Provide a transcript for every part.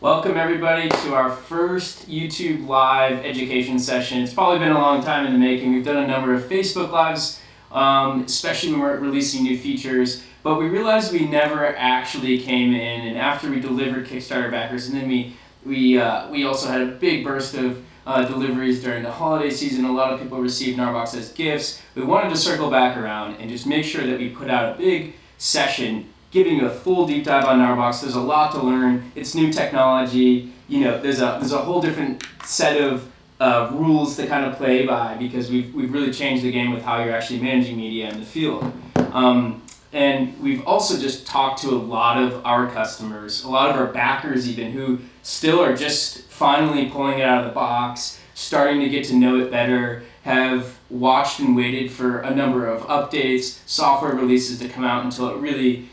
Welcome everybody to our first YouTube Live education session. It's probably been a long time in the making. We've done a number of Facebook Lives, especially when we're releasing new features, but we realized we never actually came in, and after we delivered Kickstarter backers, and then we also had a big burst of deliveries during the holiday season. A lot of people received GNARBOX as gifts. We wanted to circle back around and just make sure that we put out a big session giving you a full deep dive on GNARBOX. There's a lot to learn. It's new technology. You know, there's a whole different set of rules to kind of play by because we've really changed the game with how you're actually managing media in the field. And we've also just talked to a lot of our customers, a lot of our backers even, who still are just finally pulling it out of the box, starting to get to know it better, have watched and waited for a number of updates, software releases to come out until it really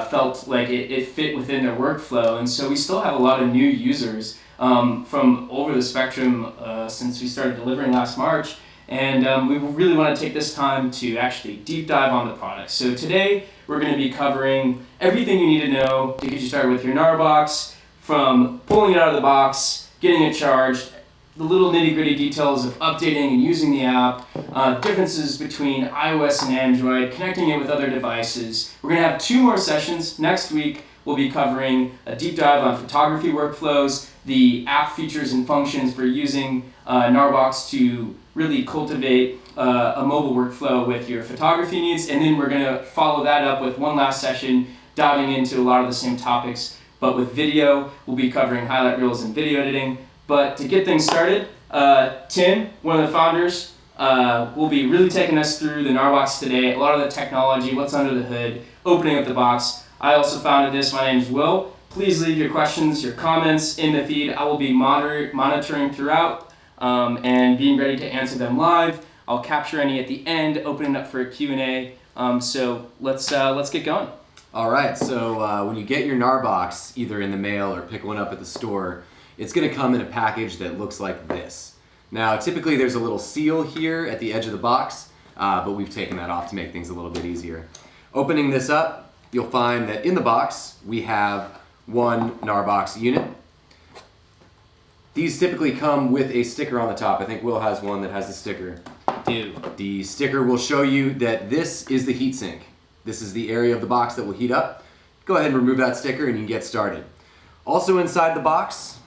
felt like it fit within their workflow. And so we still have a lot of new users from over the spectrum since we started delivering last March. And we really want to take this time to actually deep dive on the product. So today we're going to be covering everything you need to know to get you started with your GNARBOX, from pulling it out of the box, getting it charged, the little nitty-gritty details of updating and using the app, differences between iOS and Android, connecting it with other devices. We're going to have 2 more sessions. Next week we'll be covering a deep dive on photography workflows, the app features and functions for using GNARBOX to really cultivate a mobile workflow with your photography needs. And then we're going to follow that up with one last session diving into a lot of the same topics, but with video. We'll be covering highlight reels and video editing. But to get things started, Tim, one of the founders, will be really taking us through the GNARBOX today, a lot of the technology, what's under the hood, opening up the box. I also founded this. My name is Will. Please leave your questions, your comments in the feed. I will be monitoring throughout and being ready to answer them live. I'll capture any at the end, opening up for a Q&A. So let's get going. All right, so when you get your GNARBOX, either in the mail or pick one up at the store, it's going to come in a package that looks like this. Now, typically there's a little seal here at the edge of the box, but we've taken that off to make things a little bit easier. Opening this up, you'll find that in the box we have one GNARBOX unit. These typically come with a sticker on the top. I think Will has one that has a sticker. The sticker will show you that this is the heatsink. This is the area of the box that will heat up. Go ahead and remove that sticker and you can get started. Also inside the box,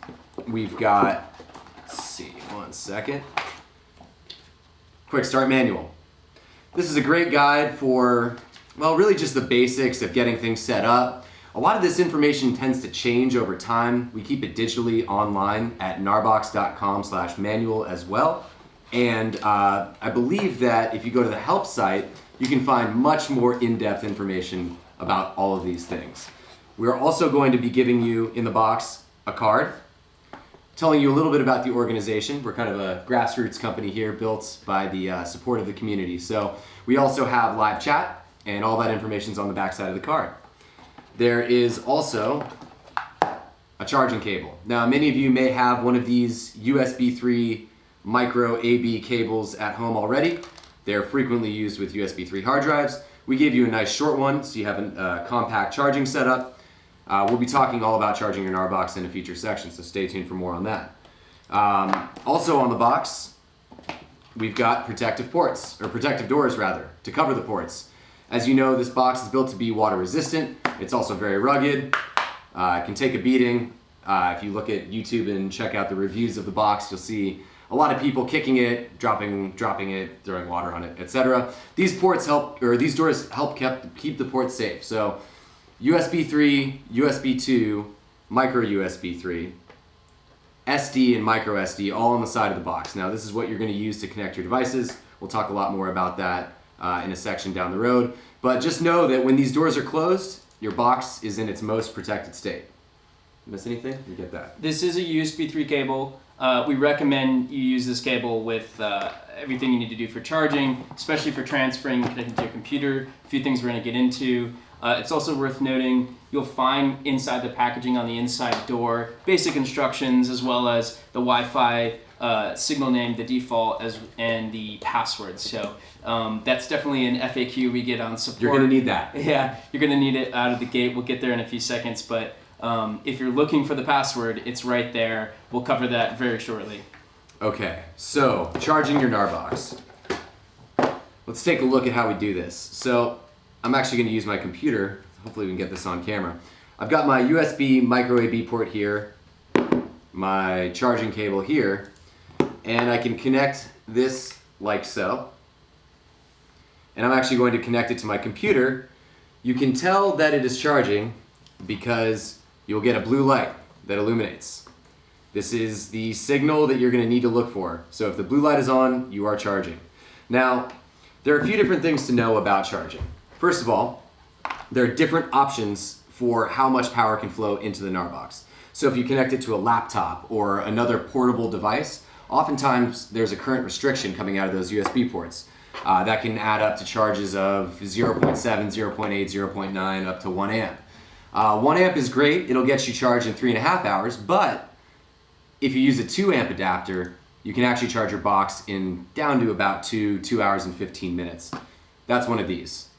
we've got, let's see, one second, quick start manual. This is a great guide for, well, really just the basics of getting things set up. A lot of this information tends to change over time. We keep it digitally online at narbox.com/manual as well. And I believe that if you go to the help site, you can find much more in-depth information about all of these things. We're also going to be giving you in the box a card telling you a little bit about the organization. We're kind of a grassroots company here built by the support of the community. So we also have live chat, and all that information is on the back side of the card. There is also a charging cable. Now, many of you may have one of these USB 3 micro AB cables at home already. They're frequently used with USB 3 hard drives. We gave you a nice short one so you have a compact charging setup. We'll be talking all about charging your GNARBOX in a future section, so stay tuned for more on that. Also on the box, we've got protective ports, or protective doors rather, to cover the ports. As you know, this box is built to be water resistant. It's also very rugged. It can take a beating. If you look at YouTube and check out the reviews of the box, you'll see a lot of people kicking it, dropping it, throwing water on it, etc. These ports help, or these doors help keep the ports safe. So USB 3, USB 2, micro USB 3, SD and micro SD, all on the side of the box. Now this is what you're going to use to connect your devices. We'll talk a lot more about that in a section down the road. But just know that when these doors are closed, your box is in its most protected state. Miss anything? You get that. This is a USB 3 cable. We recommend you use this cable with everything you need to do for charging, especially for transferring, connecting to your computer, a few things we're going to get into. It's also worth noting you'll find inside the packaging on the inside door basic instructions as well as the Wi-Fi signal name, the default, and the password. So that's definitely an FAQ we get on support. You're going to need that. Yeah, you're going to need it out of the gate. We'll get there in a few seconds, but if you're looking for the password, it's right there. We'll cover that very shortly. Okay, so charging your GNARBOX. Let's take a look at how we do this. So I'm actually going to use my computer. Hopefully we can get this on camera. I've got my USB micro AB port here, my charging cable here, and I can connect this like so. And I'm actually going to connect it to my computer. You can tell that it is charging because you'll get a blue light that illuminates. This is the signal that you're going to need to look for. So if the blue light is on, you are charging. Now, there are a few different things to know about charging. First of all, there are different options for how much power can flow into the GNARBOX. So if you connect it to a laptop or another portable device, oftentimes there's a current restriction coming out of those USB ports. That can add up to charges of 0.7, 0.8, 0.9, up to 1 amp. 1 amp is great. It'll get you charged in 3.5 hours, but if you use a 2 amp adapter, you can actually charge your box in down to about 2 hours and 15 minutes. That's one of these.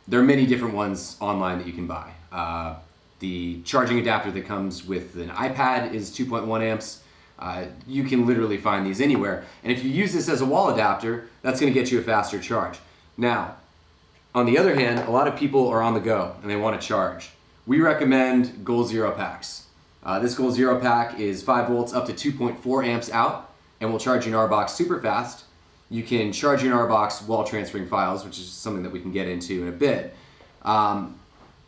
There are many different ones online that you can buy. The charging adapter that comes with an iPad is 2.1 amps. You can literally find these anywhere. And if you use this as a wall adapter, that's going to get you a faster charge. Now, on the other hand, a lot of people are on the go and they want to charge. We recommend Goal Zero packs. This Goal Zero pack is 5 volts up to 2.4 amps out and will charge your GNARBOX super fast. You can charge your GNARBOX while transferring files, which is something that we can get into in a bit. And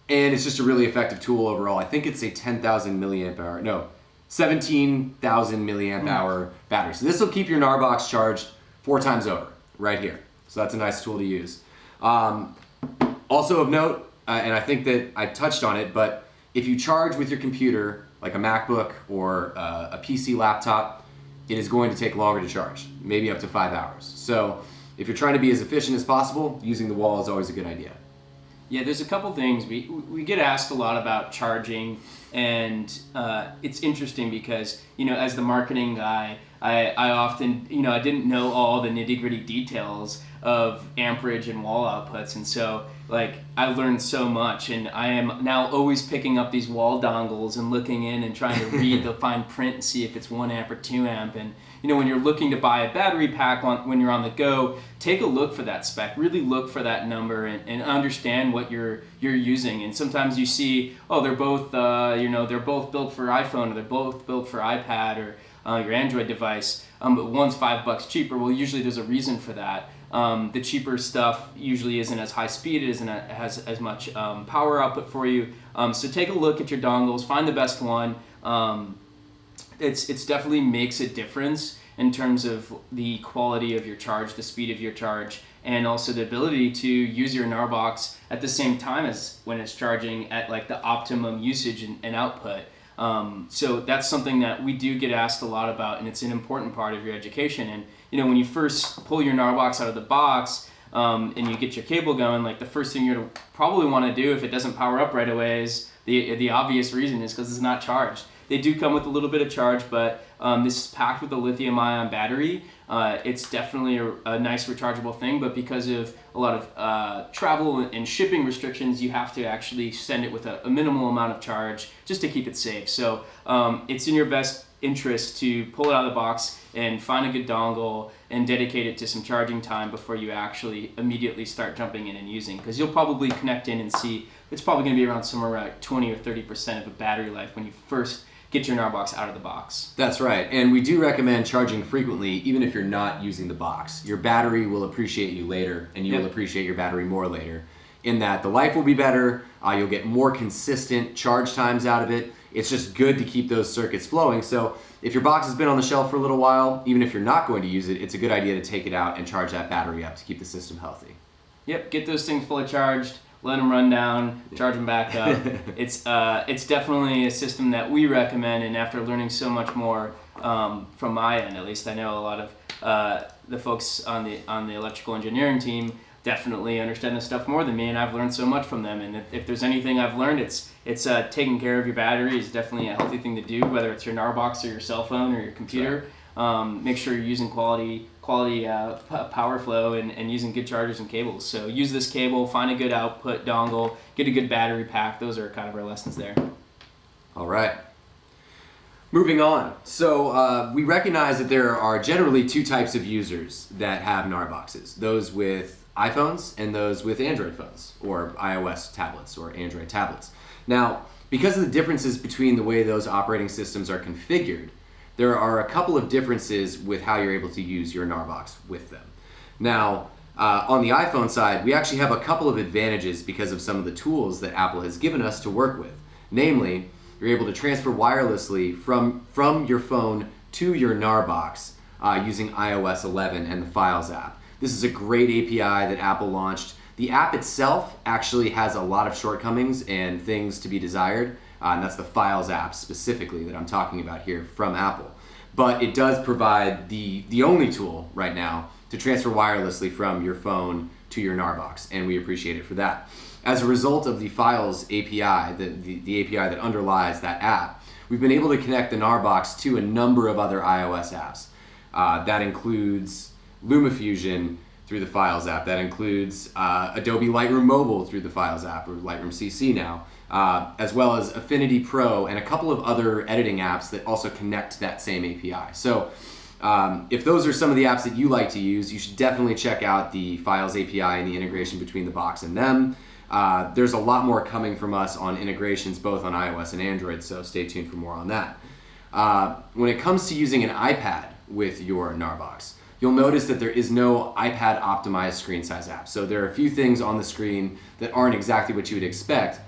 it's just a really effective tool overall. I think it's a 10,000 milliamp hour, no, 17,000 milliamp hour battery. So this will keep your GNARBOX charged 4 times over, right here. So that's a nice tool to use. Also of note, and I think that I touched on it, but if you charge with your computer, like a MacBook or a PC laptop, it is going to take longer to charge, maybe up to 5 hours. So if you're trying to be as efficient as possible, using the wall is always a good idea. Yeah, there's a couple things. We get asked a lot about charging, and it's interesting because, as the marketing guy, I often, I didn't know all the nitty-gritty details of amperage and wall outputs, and so I learned so much, and I am now always picking up these wall dongles and looking in and trying to read the fine print and see if it's 1 amp or 2 amp. And when you're looking to buy a battery pack when you're on the go, take a look for that spec. Really look for that number and understand what you're using. And sometimes you see, they're both they're both built for iPhone, or they're both built for iPad or your Android device, but one's $5 cheaper. Well, usually there's a reason for that. The cheaper stuff usually isn't as high speed, it has as much power output for you. So take a look at your dongles, find the best one. It's definitely makes a difference in terms of the quality of your charge, the speed of your charge, and also the ability to use your GNARBOX at the same time as when it's charging at the optimum usage and output. So that's something that we do get asked a lot about, and it's an important part of your education. And when you first pull your GNARBOX out of the box and you get your cable going, the first thing you're probably want to do if it doesn't power up right away is the obvious reason is because it's not charged. They do come with a little bit of charge, but this is packed with a lithium-ion battery. It's definitely a nice rechargeable thing, but because of a lot of travel and shipping restrictions, you have to actually send it with a minimal amount of charge just to keep it safe. So it's in your best interest to pull it out of the box and find a good dongle and dedicate it to some charging time before you actually immediately start jumping in and using, because you'll probably connect in and see it's probably going to be around somewhere around 20 or 30% of a battery life when you first get your GNARBOX out of the box. That's right, and we do recommend charging frequently even if you're not using the box. Your battery will appreciate you later, and you will appreciate your battery more later, in that the life will be better, you'll get more consistent charge times out of it. It's just good to keep those circuits flowing. So if your box has been on the shelf for a little while, even if you're not going to use it, it's a good idea to take it out and charge that battery up to keep the system healthy. Yep, get those things fully charged, let them run down, charge them back up. It's definitely a system that we recommend, and after learning so much more from my end, at least I know a lot of the folks on the electrical engineering team definitely understand this stuff more than me, and I've learned so much from them. And if there's anything I've learned, it's taking care of your battery is definitely a healthy thing to do, whether it's your GNARBOX or your cell phone or your computer. Make sure you're using quality quality power flow and using good chargers and cables. So use this cable, find a good output dongle, get a good battery pack. Those are kind of our lessons there. All right. Moving on. So we recognize that there are generally two types of users that have GNARBOXes. Those with iPhones and those with Android phones or iOS tablets or Android tablets. Now, because of the differences between the way those operating systems are configured, there are a couple of differences with how you're able to use your GNARBOX with them. Now, on the iPhone side, we actually have a couple of advantages because of some of the tools that Apple has given us to work with. Namely, you're able to transfer wirelessly from your phone to your GNARBOX using iOS 11 and the Files app. This is a great API that Apple launched. The app itself actually has a lot of shortcomings and things to be desired, and that's the Files app specifically that I'm talking about here from Apple. But it does provide the only tool right now to transfer wirelessly from your phone to your GNARBOX, and we appreciate it for that. As a result of the Files API, the API that underlies that app, we've been able to connect the GNARBOX to a number of other iOS apps. That includes LumaFusion through the Files app. That includes Adobe Lightroom Mobile through the Files app, or Lightroom CC now, as well as Affinity Pro and a couple of other editing apps that also connect to that same API. So if those are some of the apps that you like to use, you should definitely check out the Files API and the integration between the box and them. There's a lot more coming from us on integrations both on iOS and Android, so stay tuned for more on that. When it comes to using an iPad with your GNARBOX, you'll notice that there is no iPad optimized screen size app. So there are a few things on the screen that aren't exactly what you would expect.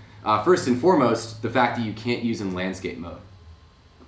First and foremost, the fact that you can't use in landscape mode,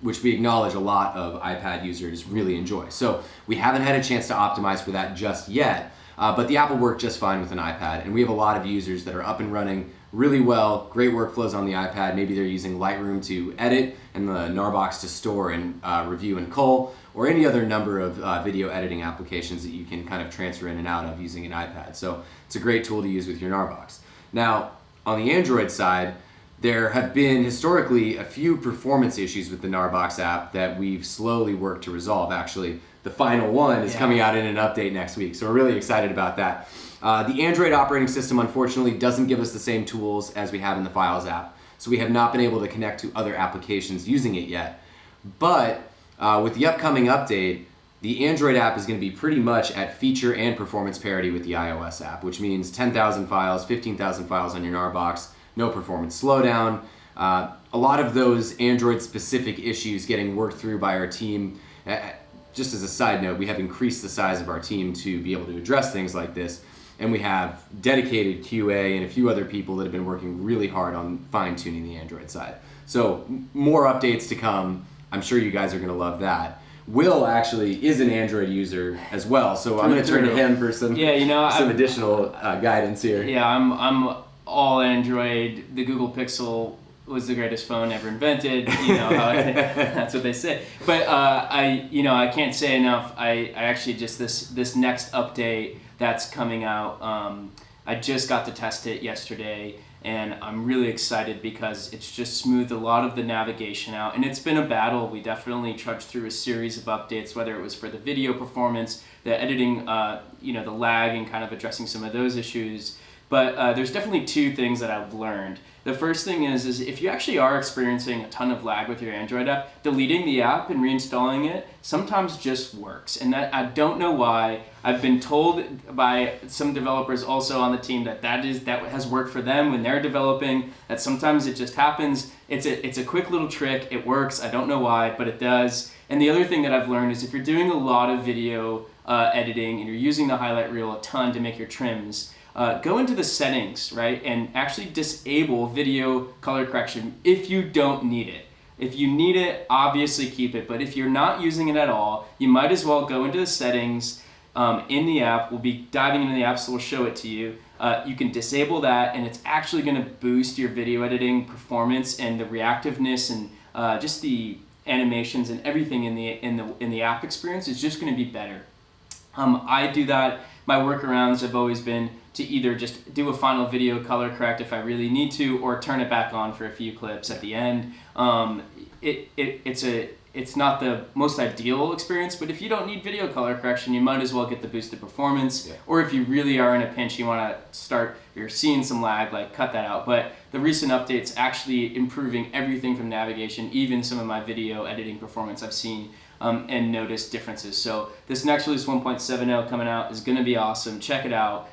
which we acknowledge a lot of iPad users really enjoy. So we haven't had a chance to optimize for that just yet, but the app will work just fine with an iPad, and we have a lot of users that are up and running really well, great workflows on the iPad. Maybe they're using Lightroom to edit and the GNARBOX to store and review and cull, or any other number of video editing applications that you can kind of transfer in and out of using an iPad. So it's a great tool to use with your GNARBOX. Now, on the Android side, there have been historically a few performance issues with the GNARBOX app that we've slowly worked to resolve. Actually, the final one is coming out in an update next week, so we're really excited about that. The Android operating system, unfortunately, doesn't give us the same tools as we have in the Files app, so we have not been able to connect to other applications using it yet. But with the upcoming update, the Android app is going to be pretty much at feature and performance parity with the iOS app, which means 10,000 files, 15,000 files on your GNARBOX, no performance slowdown. A lot of those Android-specific issues getting worked through by our team. Just as a side note, we have increased the size of our team to be able to address things like this, and we have dedicated QA and a few other people that have been working really hard on fine-tuning the Android side. So more updates to come. I'm sure you guys are going to love that. Will actually is an Android user as well, so I'm going to turn to him for some additional guidance here. Yeah, I'm all Android. The Google Pixel was the greatest phone ever invented. You know, that's what they say. But I can't say enough. I actually just this next update that's coming out. I just got to test it yesterday, and I'm really excited because it's just smoothed a lot of the navigation out. And it's been a battle. We definitely trudged through a series of updates, whether it was for the video performance, the editing, the lag, and kind of addressing some of those issues. But there's definitely two things that I've learned. The first thing is if you actually are experiencing a ton of lag with your Android app, deleting the app and reinstalling it sometimes just works. And that I don't know why. I've been told by some developers also on the team that has worked for them when they're developing, that sometimes it just happens. It's a quick little trick. It works. I don't know why, but it does. And the other thing that I've learned is if you're doing a lot of video editing and you're using the highlight reel a ton to make your trims, go into the settings, right, and actually disable video color correction if you don't need it. If you need it, obviously keep it, but if you're not using it at all, you might as well go into the settings in the app. We'll be diving into the app, so we'll show it to you. You can disable that, and it's actually going to boost your video editing performance and the reactiveness and just the animations and everything in the app experience is just going to be better. I do that. My workarounds have always been to either just do a final video color correct if I really need to, or turn it back on for a few clips at the end. It's it's not the most ideal experience, but if you don't need video color correction, you might as well get the boosted performance. Or if you really are in a pinch, you want to you're seeing some lag, like cut that out. But the recent updates actually improving everything from navigation, even some of my video editing performance I've seen and noticed differences. So this next release 1.70 coming out is going to be awesome. Check it out.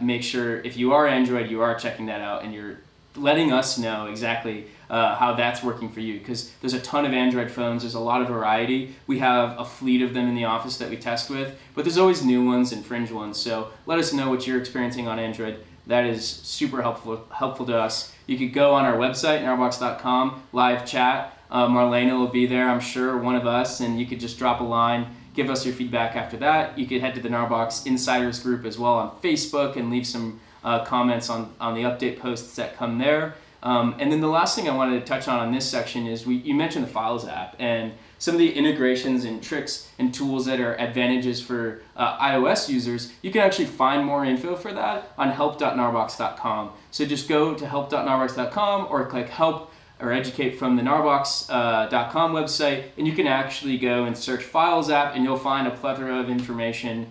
Make sure if you are Android, you are checking that out and you're letting us know exactly how that's working for you, because there's a ton of Android phones. There's a lot of variety. We have a fleet of them in the office that we test with, but there's always new ones and fringe ones. So let us know what you're experiencing on Android. That is super helpful to us. You could go on our website, GNARBOX.com, live chat. Marlena will be there, I'm sure, one of us, and you could just drop a line, give us your feedback after that. You could head to the GNARBOX Insiders group as well on Facebook and leave some comments on the update posts that come there. And then the last thing I wanted to touch on this section is you mentioned the Files app and some of the integrations and tricks and tools that are advantages for iOS users. You can actually find more info for that on help.narbox.com. So just go to help.narbox.com or click help or educate from the narbox.com website, and you can actually go and search Files app, and you'll find a plethora of information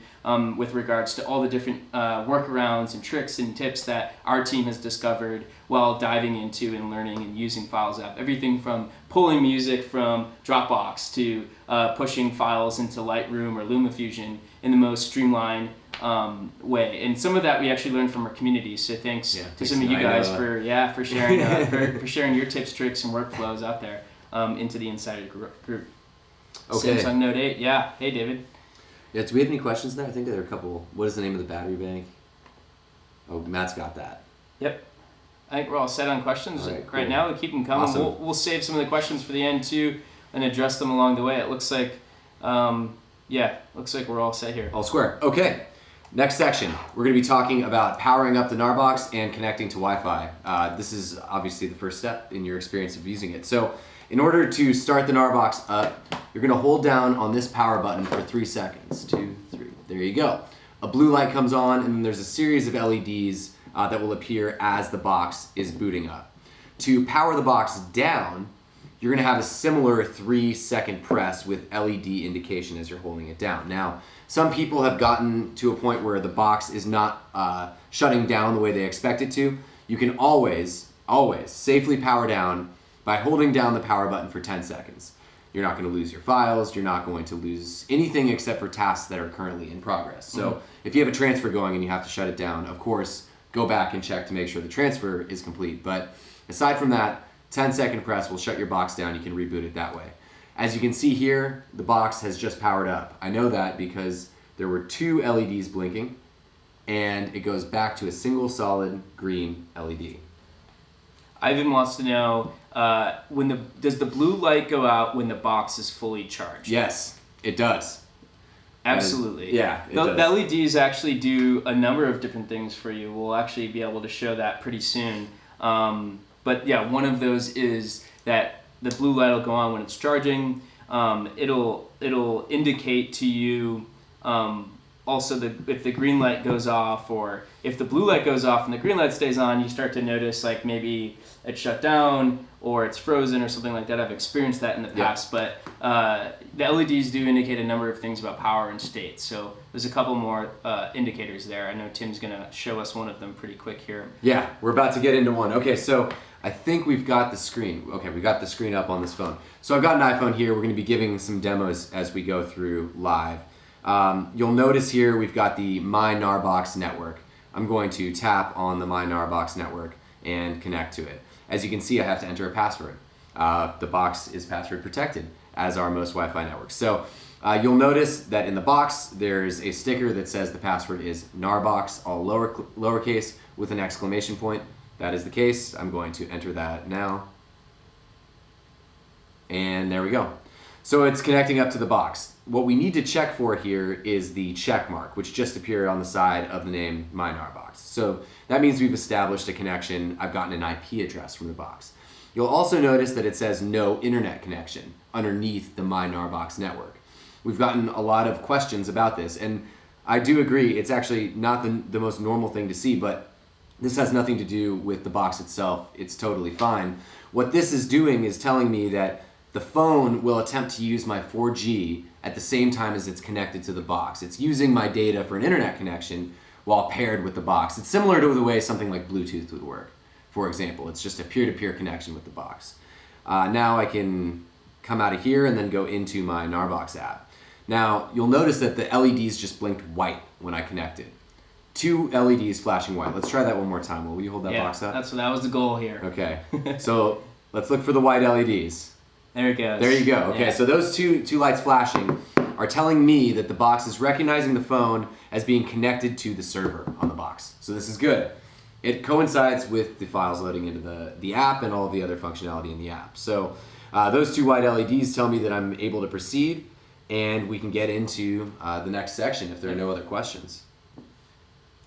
with regards to all the different workarounds and tricks and tips that our team has discovered while diving into and learning and using Files app. Everything from pulling music from Dropbox to pushing files into Lightroom or LumaFusion in the most streamlined way. And some of that we actually learned from our community. So thanks to some of you guys for sharing for sharing your tips, tricks, and workflows out there into the Insider group. Okay. Samsung Note 8. Yeah. Hey, David. Yeah. Do we have any questions there? I think there are a couple. What is the name of the battery bank? Oh, Matt's got that. Yep. I think we're all set on questions right now. Keep them coming. Awesome. We'll save some of the questions for the end too and address them along the way. It looks like, looks like we're all set here. All square. Okay. Next section, we're going to be talking about powering up the GNARBOX and connecting to Wi-Fi. This is obviously the first step in your experience of using it. So in order to start the GNARBOX up, you're going to hold down on this power button for 3 seconds. 2, 3. There you go. A blue light comes on, and then there's a series of LEDs that will appear as the box is booting up. To power the box down, you're going to have a similar 3-second press with LED indication as you're holding it down. Now, some people have gotten to a point where the box is not shutting down the way they expect it to. You can always safely power down by holding down the power button for 10 seconds. You're not going to lose your files. You're not going to lose anything except for tasks that are currently in progress. So if you have a transfer going and you have to shut it down, of course, go back and check to make sure the transfer is complete. But aside from that, 10-second press will shut your box down. You can reboot it that way. As you can see here, the box has just powered up. I know that because there were 2 LEDs blinking, and it goes back to a single solid green LED. Ivan wants to know, does the blue light go out when the box is fully charged? Yes, it does. Absolutely. It the does. LEDs actually do a number of different things for you. We'll actually be able to show that pretty soon. But yeah, one of those is that the blue light will go on when it's charging. It'll indicate to you also if the green light goes off, or if the blue light goes off and the green light stays on, you start to notice like maybe it's shut down or it's frozen or something like that. I've experienced that in the past, but the LEDs do indicate a number of things about power and state. So there's a couple more indicators there. I know Tim's gonna show us one of them pretty quick here. Yeah, we're about to get into one. Okay, so I think we've got the screen. Okay, we got the screen up on this phone. So I've got an iPhone here. We're going to be giving some demos as we go through live. You'll notice here we've got the My GNARBOX network. I'm going to tap on the My GNARBOX network and connect to it. As you can see, I have to enter a password. The box is password protected, as are most Wi-Fi networks. So you'll notice that in the box, there's a sticker that says the password is GNARBOX, all lowercase with an exclamation point. That is the case. I'm going to enter that now. And there we go. So it's connecting up to the box. What we need to check for here is the check mark, which just appeared on the side of the name My GNARBOX. So that means we've established a connection. I've gotten an IP address from the box. You'll also notice that it says no internet connection underneath the My GNARBOX network. We've gotten a lot of questions about this, and I do agree it's actually not the most normal thing to see, but this has nothing to do with the box itself. It's totally fine. What this is doing is telling me that the phone will attempt to use my 4G at the same time as it's connected to the box. It's using my data for an internet connection while paired with the box. It's similar to the way something like Bluetooth would work, for example. It's just a peer-to-peer connection with the box. Now I can come out of here and then go into my GNARBOX app. Now, you'll notice that the LEDs just blinked white when I connected. 2 LEDs flashing white. Let's try that one more time. Will you hold that box up? That was the goal here. Okay. So let's look for the white LEDs. There it goes. There you go. Okay, Yeah. so those two lights flashing are telling me that the box is recognizing the phone as being connected to the server on the box. So this is good. It coincides with the files loading into the app and all of the other functionality in the app. So those 2 white LEDs tell me that I'm able to proceed, and we can get into the next section if there are no other questions.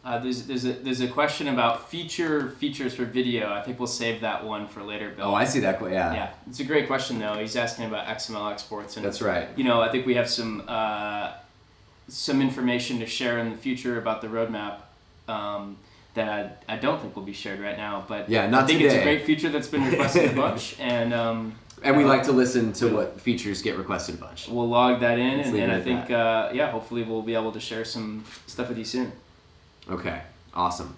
There's a question about features for video. I think we'll save that one for later, Bill. Oh, I see that. Yeah. Yeah, it's a great question though. He's asking about XML exports, and That's right. I think we have some information to share in the future about the roadmap that I don't think will be shared right now. But yeah, not I think today. It's a great feature that's been requested a bunch, and we like to listen to what features get requested a bunch. We'll log that in, and I think that. hopefully we'll be able to share some stuff with you soon. Okay, awesome.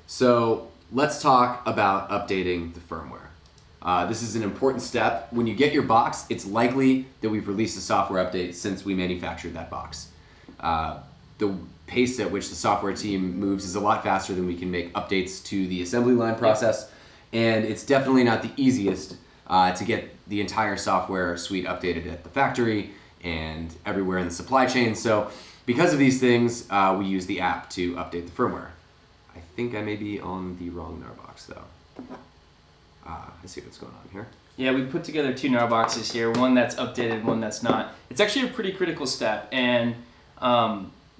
So let's talk about updating the firmware. This is an important step. When you get your box, it's likely that we've released a software update since we manufactured that box. The pace at which the software team moves is a lot faster than we can make updates to the assembly line process, and it's definitely not the easiest to get the entire software suite updated at the factory and everywhere in the supply chain. So because of these things, we use the app to update the firmware. I think I may be on the wrong GNARBOX though. Let's see what's going on here. Yeah, we put together 2 GNARBOXes here, one that's updated, one that's not. It's actually a pretty critical step, and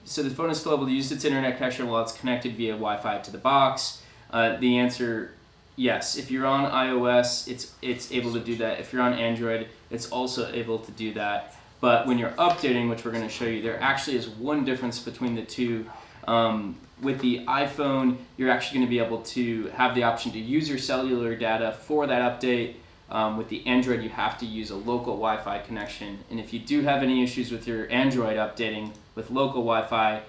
so the phone is still able to use its internet connection while it's connected via Wi-Fi to the box. The answer, yes. If you're on iOS, it's able to do that. If you're on Android, it's also able to do that. But when you're updating, which we're going to show you, there actually is one difference between the two. With the iPhone, you're actually going to be able to have the option to use your cellular data for that update. With the Android, you have to use a local Wi-Fi connection. And if you do have any issues with your Android updating with local Wi-Fi,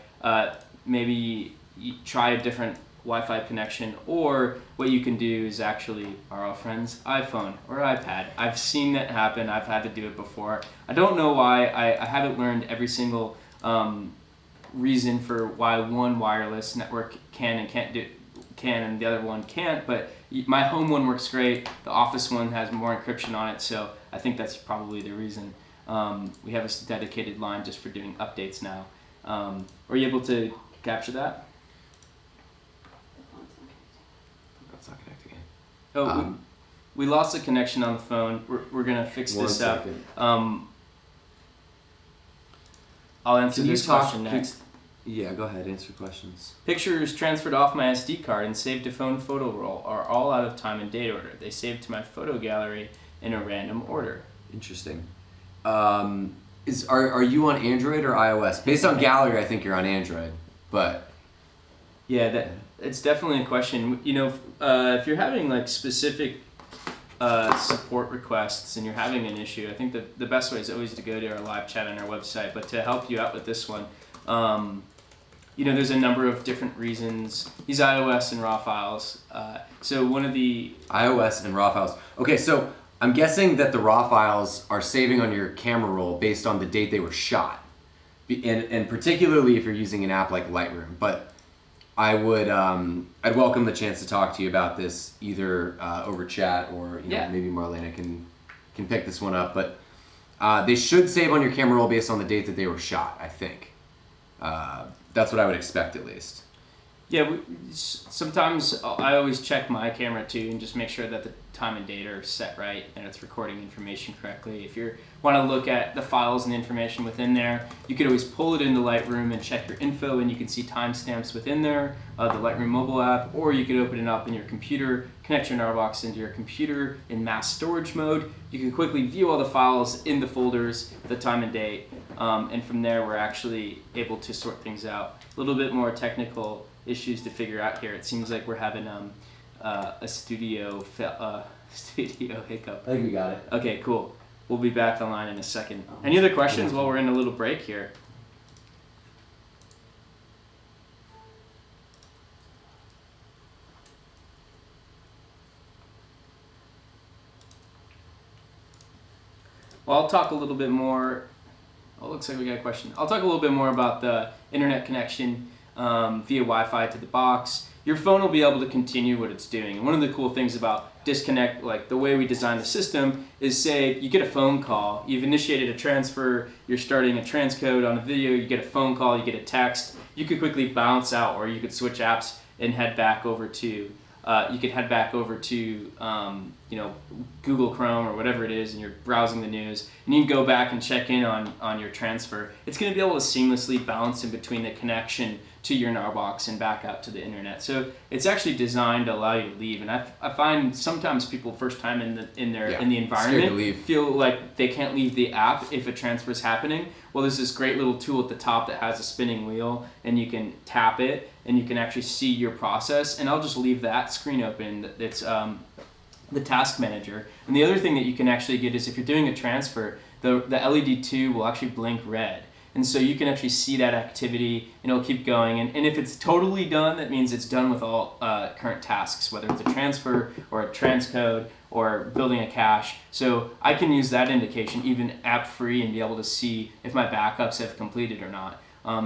maybe you try a different Wi-Fi connection, or what you can do is actually borrow a friend's iPhone or iPad. I've seen that happen. I've had to do it before. I don't know why. I haven't learned every single reason for why one wireless network can and the other one can't, but my home one works great. The office one has more encryption on it, so I think that's probably the reason. We have a dedicated line just for doing updates now. Were you able to capture that? That's not connecting in. Oh, we lost a connection on the phone. We're gonna fix this up. I'll answer this question next. Yeah, go ahead, answer questions. Pictures transferred off my SD card and saved to phone photo roll are all out of time and date order. They saved to my photo gallery in a random order. Interesting. Are you on Android or iOS? Based on gallery, I think you're on Android, but yeah, it's definitely a question. If you're having like specific support requests and you're having an issue, I think that the best way is always to go to our live chat on our website. But to help you out with this one, there's a number of different reasons. These iOS and RAW files. So one of the iOS and RAW files. Okay, so I'm guessing that the RAW files are saving on your camera roll based on the date they were shot, and particularly if you're using an app like Lightroom. But I'd welcome the chance to talk to you about this either over chat or maybe Marlena can pick this one up. But they should save on your camera roll based on the date that they were shot, I think. That's what I would expect at least. Yeah, sometimes I always check my camera too and just make sure that the time and date are set right and it's recording information correctly. If you want to look at the files and information within there, you could always pull it into Lightroom and check your info, and you can see timestamps within there, the Lightroom mobile app, or you could open it up in your computer, connect your GNARBOX into your computer in mass storage mode. You can quickly view all the files in the folders, the time and date, and from there we're actually able to sort things out. A little bit more technical issues to figure out here. It seems like we're having a studio hiccup. I think we got it. Okay, cool. We'll be back online in a second. Any other questions while we're in a little break here? Well, I'll talk a little bit more. Oh, looks like we got a question. I'll talk a little bit more about the internet connection via Wi-Fi to the box. Your phone will be able to continue what it's doing. And one of the cool things about disconnect, like the way we design the system, is say you get a phone call, you've initiated a transfer, you're starting a transcode on a video, you get a phone call, you get a text, you could quickly bounce out, or you could switch apps and head back over to Google Chrome or whatever it is, and you're browsing the news, and you can go back and check in on your transfer. It's going to be able to seamlessly bounce in between the connection to your GNARBOX and back out to the internet. So it's actually designed to allow you to leave. And I find sometimes people first time in the environment feel like they can't leave the app if a transfer is happening. Well, there's this great little tool at the top that has a spinning wheel, and you can tap it and you can actually see your process. And I'll just leave that screen open. It's the task manager. And the other thing that you can actually get is if you're doing a transfer, the LED 2 will actually blink red. And so you can actually see that activity, and it'll keep going. And if it's totally done, that means it's done with all current tasks, whether it's a transfer or a transcode or building a cache. So I can use that indication even app-free and be able to see if my backups have completed or not.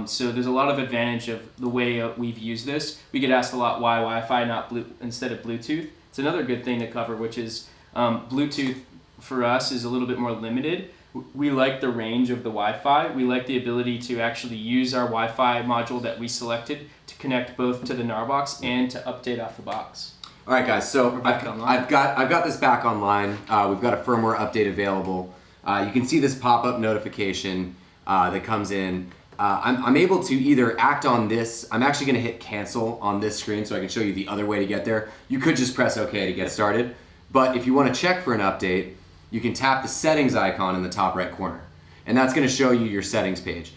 So there's a lot of advantage of the way we've used this. We get asked a lot why Wi-Fi instead of Bluetooth. It's another good thing to cover, which is Bluetooth for us is a little bit more limited. We like the range of the Wi-Fi. We like the ability to actually use our Wi-Fi module that we selected to connect both to the GNARBOX and to update off the box. All right, guys. So I've got this back online. We've got a firmware update available. You can see this pop-up notification that comes in. I'm able to either act on this. I'm actually going to hit cancel on this screen so I can show you the other way to get there. You could just press OK to get started. But if you want to check for an update, you can tap the settings icon in the top right corner. And that's going to show you your settings page.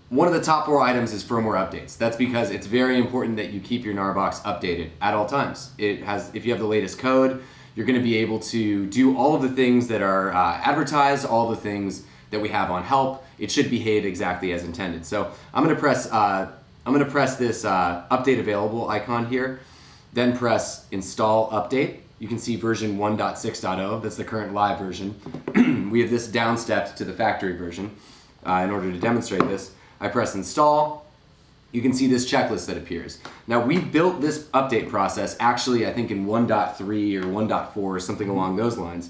One of the top 4 items is firmware updates. That's because it's very important that you keep your GNARBOX updated at all times. If you have the latest code, you're going to be able to do all of the things that are advertised, all the things that we have on help. It should behave exactly as intended. So I'm going to press this update available icon here, then press install update. You can see version 1.6.0, that's the current live version. We have this downstepped to the factory version in order to demonstrate this. I press install. You can see this checklist that appears. Now we built this update process actually I think in 1.3 or 1.4 or something along those lines.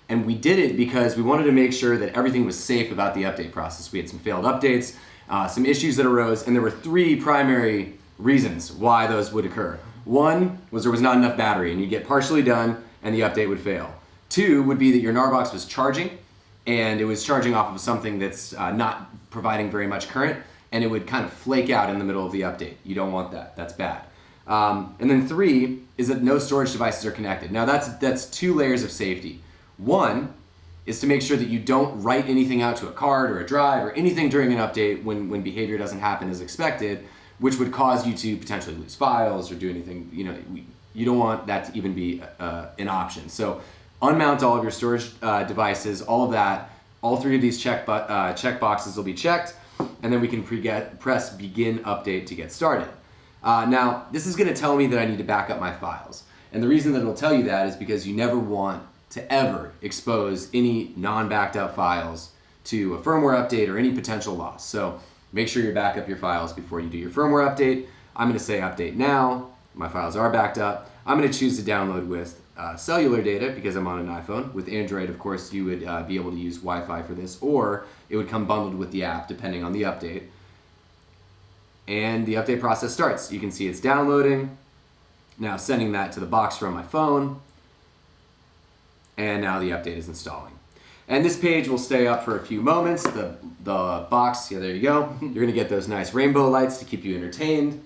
And we did it because we wanted to make sure that everything was safe about the update process. We had some failed updates, some issues that arose, and there were 3 primary reasons why those would occur. 1 was there was not enough battery and you'd get partially done and the update would fail. 2 would be that your GNARBOX was charging and it was charging off of something that's not providing very much current, and it would kind of flake out in the middle of the update. You don't want that, that's bad. And then 3 is that no storage devices are connected. Now that's 2 layers of safety. 1 is to make sure that you don't write anything out to a card or a drive or anything during an update when behavior doesn't happen as expected, which would cause you to potentially lose files or do anything. You don't want that to even be an option. So unmount all of your storage devices, all of that. All 3 of these check boxes will be checked, and then we can press begin update to get started. Now, this is going to tell me that I need to back up my files. And the reason that it'll tell you that is because you never want to ever expose any non-backed up files to a firmware update or any potential loss. So make sure you back up your files before you do your firmware update. I'm going to say update now. My files are backed up. I'm going to choose to download with cellular data because I'm on an iPhone. With Android, of course, you would be able to use Wi-Fi for this, or it would come bundled with the app depending on the update. And the update process starts. You can see it's downloading. Now sending that to the box from my phone. And now the update is installing. And this page will stay up for a few moments. The box, yeah, there you go. You're going to get those nice rainbow lights to keep you entertained.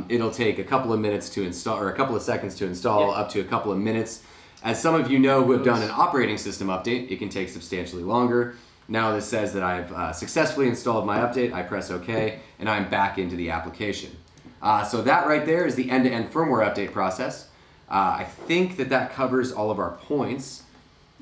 It'll take a couple of minutes to install, or a couple of seconds to install, up to a couple of minutes. As some of you know who have done an operating system update, it can take substantially longer. Now this says that I've successfully installed my update. I press OK, and I'm back into the application. So that right there is the end-to-end firmware update process. I think that covers all of our points.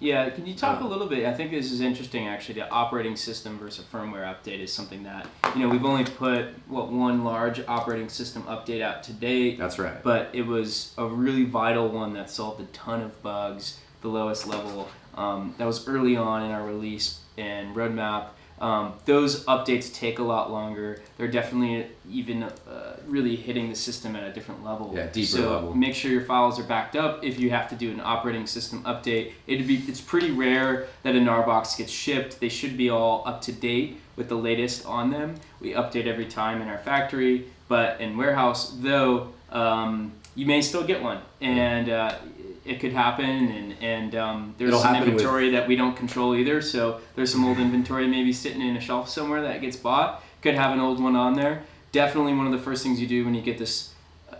Yeah, can you talk a little bit? I think this is interesting actually. The operating system versus firmware update is something that, we've only put one large operating system update out to date. That's right. But it was a really vital one that solved a ton of bugs, the lowest level. That was early on in our release and roadmap. Those updates take a lot longer. They're definitely even really hitting the system at a different level. Yeah, deeper so level. Make sure your files are backed up if you have to do an operating system update. It's pretty rare that a GNARBOX gets shipped. They should be all up to date with the latest on them. We update every time in our factory, but in warehouse, though, you may still get one. And it could happen, and there's some inventory that we don't control either. So there's some old inventory maybe sitting in a shelf somewhere that gets bought. Could have an old one on there. Definitely one of the first things you do when you get this,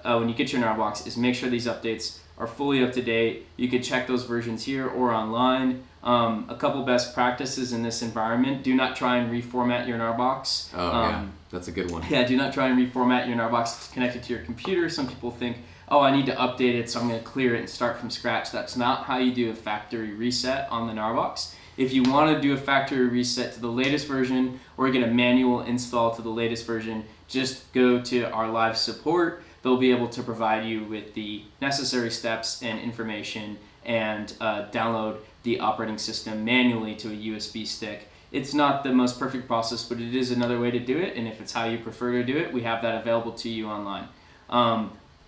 when you get your GNARBOX, is make sure these updates are fully up to date. You could check those versions here or online. A couple best practices in this environment: do not try and reformat your GNARBOX. Yeah, that's a good one. Yeah, do not try and reformat your GNARBOX to connect it to your computer. Some people think, oh, I need to update it, so I'm going to clear it and start from scratch. That's not how you do a factory reset on the GNARBOX. If you want to do a factory reset to the latest version or get a manual install to the latest version, just go to our live support. They'll be able to provide you with the necessary steps and information and download the operating system manually to a USB stick. It's not the most perfect process, but it is another way to do it, and if it's how you prefer to do it, we have that available to you online.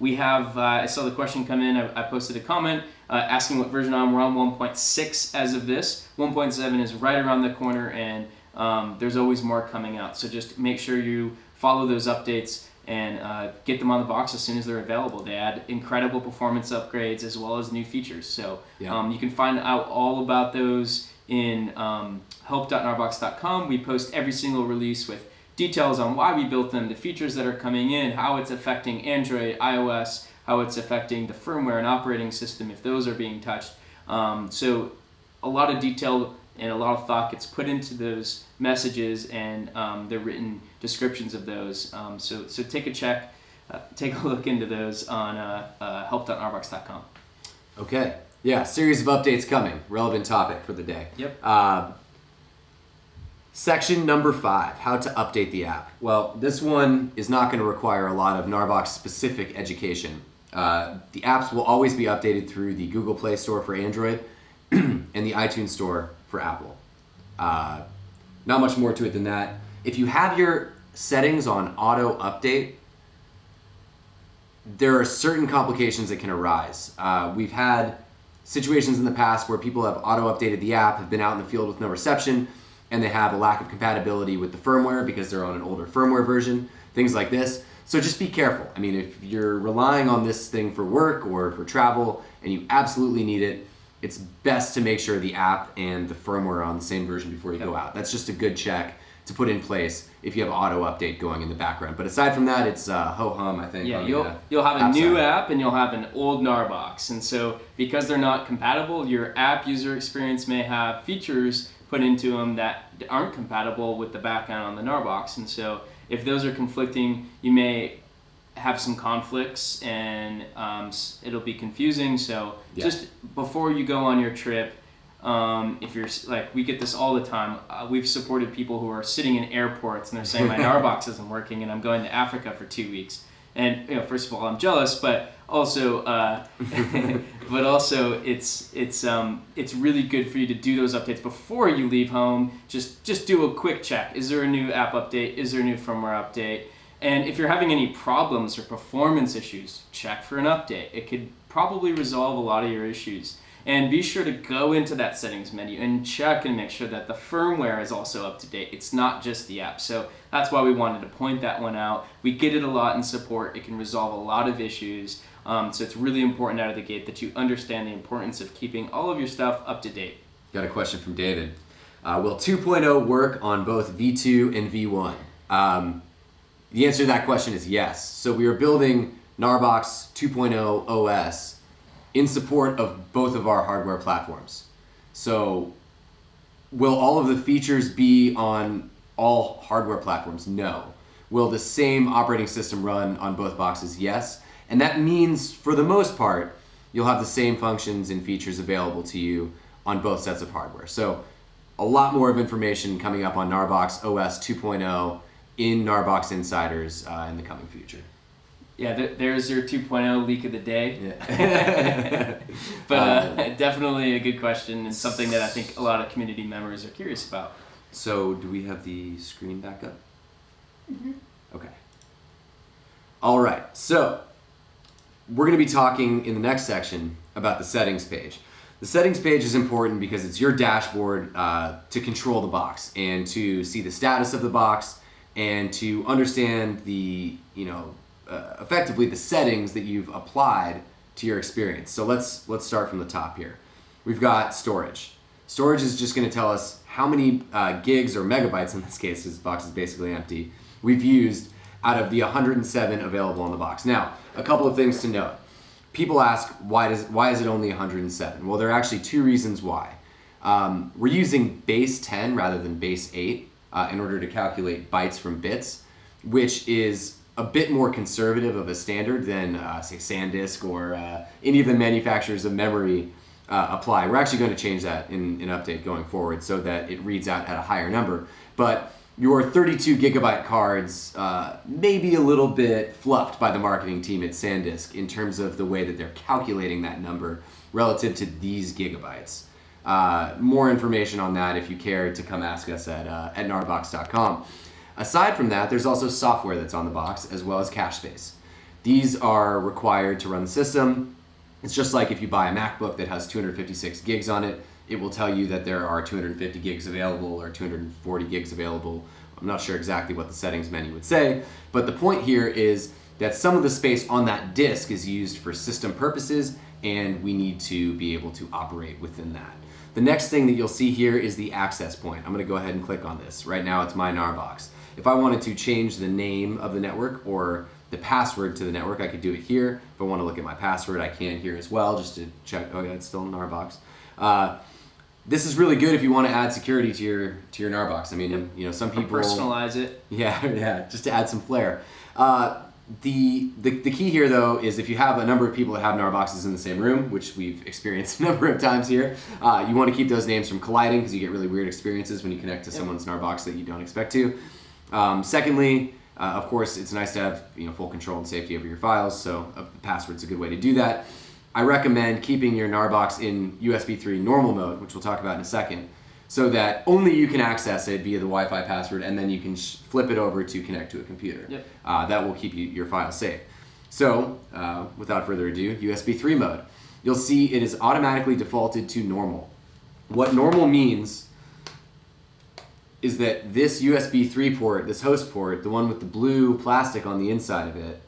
We have, I saw the question come in, I posted a comment asking what version we're on 1.6 as of this. 1.7 is right around the corner, and there's always more coming out. So just make sure you follow those updates and get them on the box as soon as they're available. They add incredible performance upgrades as well as new features. So you can find out all about those in help.gnarbox.com. We post every single release with details on why we built them, the features that are coming in, how it's affecting Android, iOS, how it's affecting the firmware and operating system if those are being touched. So a lot of detail and a lot of thought gets put into those messages and the written descriptions of those. So take a look into those on help.gnarbox.com. Okay. Yeah, series of updates coming. Relevant topic for the day. Yep. Section number 5, how to update the app. Well, this one is not going to require a lot of GNARBOX specific education. The apps will always be updated through the Google Play Store for Android and the iTunes Store for Apple. Not much more to it than that. If you have your settings on auto update, there are certain complications that can arise. We've had situations in the past where people have auto updated the app, have been out in the field with no reception, and they have a lack of compatibility with the firmware because they're on an older firmware version, things like this. So just be careful. I mean, if you're relying on this thing for work or for travel and you absolutely need it, it's best to make sure the app and the firmware are on the same version before you go out. That's just a good check to put in place if you have auto update going in the background. But aside from that, it's ho-hum, I think. Yeah, you'll have a new app and you'll have an old GNARBOX. And so because they're not compatible, your app user experience may have features put into them that aren't compatible with the backend on the GNARBOX. And so if those are conflicting, you may have some conflicts and it'll be confusing. So just before you go on your trip, if you're like, we get this all the time. We've supported people who are sitting in airports and they're saying my GNARBOX isn't working and I'm going to Africa for 2 weeks. And first of all, I'm jealous, but also, it's really good for you to do those updates before you leave home. Just do a quick check. Is there a new app update? Is there a new firmware update? And if you're having any problems or performance issues, check for an update. It could probably resolve a lot of your issues. And be sure to go into that settings menu and check and make sure that the firmware is also up to date. It's not just the app. So that's why we wanted to point that one out. We get it a lot in support. It can resolve a lot of issues. So it's really important out of the gate that you understand the importance of keeping all of your stuff up to date. Got a question from David. Will 2.0 work on both V2 and V1? The answer to that question is yes. So we are building GNARBOX 2.0 OS in support of both of our hardware platforms. So will all of the features be on all hardware platforms? No. Will the same operating system run on both boxes? Yes. And that means, for the most part, you'll have the same functions and features available to you on both sets of hardware. So a lot more of information coming up on GNARBOX OS 2.0 in GNARBOX Insiders in the coming future. Yeah, there's your 2.0 leak of the day. Yeah. But definitely a good question and something that I think a lot of community members are curious about. So do we have the screen back up? Mm-hmm. Okay. All right, so we're going to be talking in the next section about the settings page. The settings page is important because it's your dashboard to control the box and to see the status of the box and to understand the, effectively the settings that you've applied to your experience. So let's start from the top here. We've got storage. Storage is just going to tell us how many gigs or megabytes, in this case, this box is basically empty, we've used out of the 107 available on the box. Now, a couple of things to note. People ask, why is it only 107? Well, there are actually two reasons why. We're using base 10 rather than base 8 in order to calculate bytes from bits, which is a bit more conservative of a standard than, say, SanDisk or any of the manufacturers of memory apply. We're actually going to change that in an update going forward so that it reads out at a higher number. But your 32 gigabyte cards may be a little bit fluffed by the marketing team at SanDisk in terms of the way that they're calculating that number relative to these gigabytes. More information on that if you care to come ask us at narbox.com. Aside from that, there's also software that's on the box as well as cache space. These are required to run the system. It's just like if you buy a MacBook that has 256 gigs on it, it will tell you that there are 250 gigs available or 240 gigs available. I'm not sure exactly what the settings menu would say, but the point here is that some of the space on that disk is used for system purposes, and we need to be able to operate within that. The next thing that you'll see here is the access point. I'm going to go ahead and click on this. Right now it's my GNARBOX. If I wanted to change the name of the network or the password to the network, I could do it here. If I want to look at my password, I can here as well, just to check. Oh yeah, it's still GNARBOX. This is really good if you want to add security to your GNARBOX. I mean, some people personalize it. Yeah, just to add some flair. The key here though is if you have a number of people that have GNARBOXes in the same room, which we've experienced a number of times here, you want to keep those names from colliding because you get really weird experiences when you connect to someone's GNARBOX that you don't expect to. Secondly, of course, it's nice to have full control and safety over your files, so a password's a good way to do that. I recommend keeping your GNARBOX in USB 3 normal mode, which we'll talk about in a second, so that only you can access it via the Wi-Fi password, and then you can flip it over to connect to a computer. Yep. That will keep your files safe. So, without further ado, USB 3 mode. You'll see it is automatically defaulted to normal. What normal means is that this USB 3 port, this host port, the one with the blue plastic on the inside of it,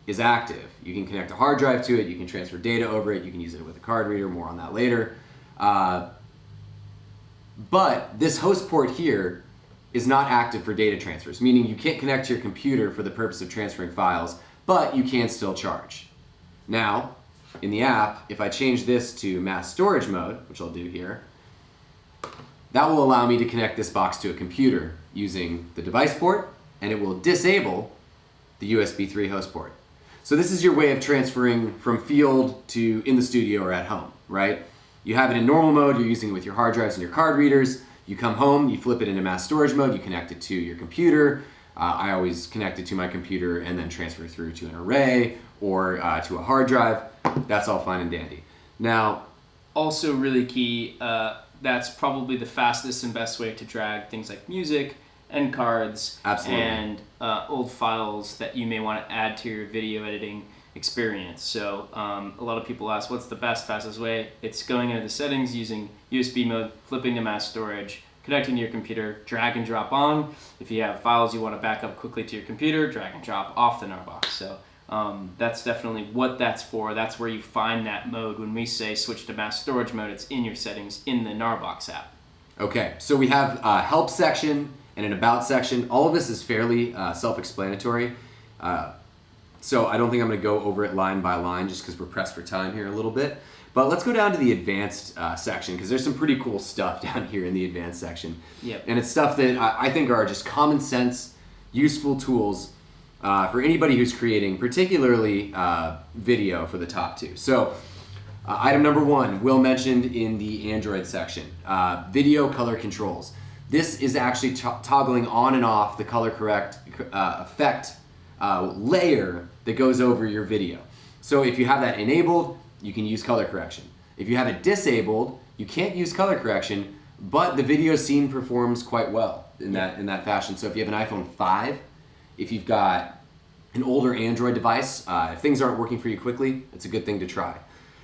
is active. You can connect a hard drive to it, you can transfer data over it, you can use it with a card reader, more on that later. But this host port here is not active for data transfers, meaning you can't connect to your computer for the purpose of transferring files, but you can still charge. Now, in the app, if I change this to mass storage mode, which I'll do here, that will allow me to connect this box to a computer using the device port, and it will disable the USB 3 host port. So this is your way of transferring from field to in the studio or at home, right? You have it in normal mode, you're using it with your hard drives and your card readers. You come home, you flip it into mass storage mode, you connect it to your computer. I always connect it to my computer and then transfer through to an array or to a hard drive. That's all fine and dandy. Now, also really key, that's probably the fastest and best way to drag things like music and cards and old files that you may want to add to your video editing experience. So a lot of people ask, what's the fastest way? It's going into the settings, using USB mode, flipping to mass storage, connecting to your computer, drag and drop on. If you have files you want to back up quickly to your computer, drag and drop off the GNARBOX. So that's definitely what that's for. That's where you find that mode. When we say switch to mass storage mode, it's in your settings in the GNARBOX app. Okay, so we have a help section and an about section. All of this is fairly self-explanatory. So I don't think I'm going to go over it line by line just because we're pressed for time here a little bit. But let's go down to the advanced section because there's some pretty cool stuff down here in the advanced section. Yep. And it's stuff that I think are just common sense, useful tools for anybody who's creating, particularly video for the top two. So Item number 1, Will mentioned in the Android section, video color controls. This is actually toggling on and off the color correct effect layer that goes over your video. So if you have that enabled, you can use color correction. If you have it disabled, you can't use color correction, but the video scene performs quite well in that fashion. So if you have an iPhone 5, if you've got an older Android device, if things aren't working for you quickly, it's a good thing to try.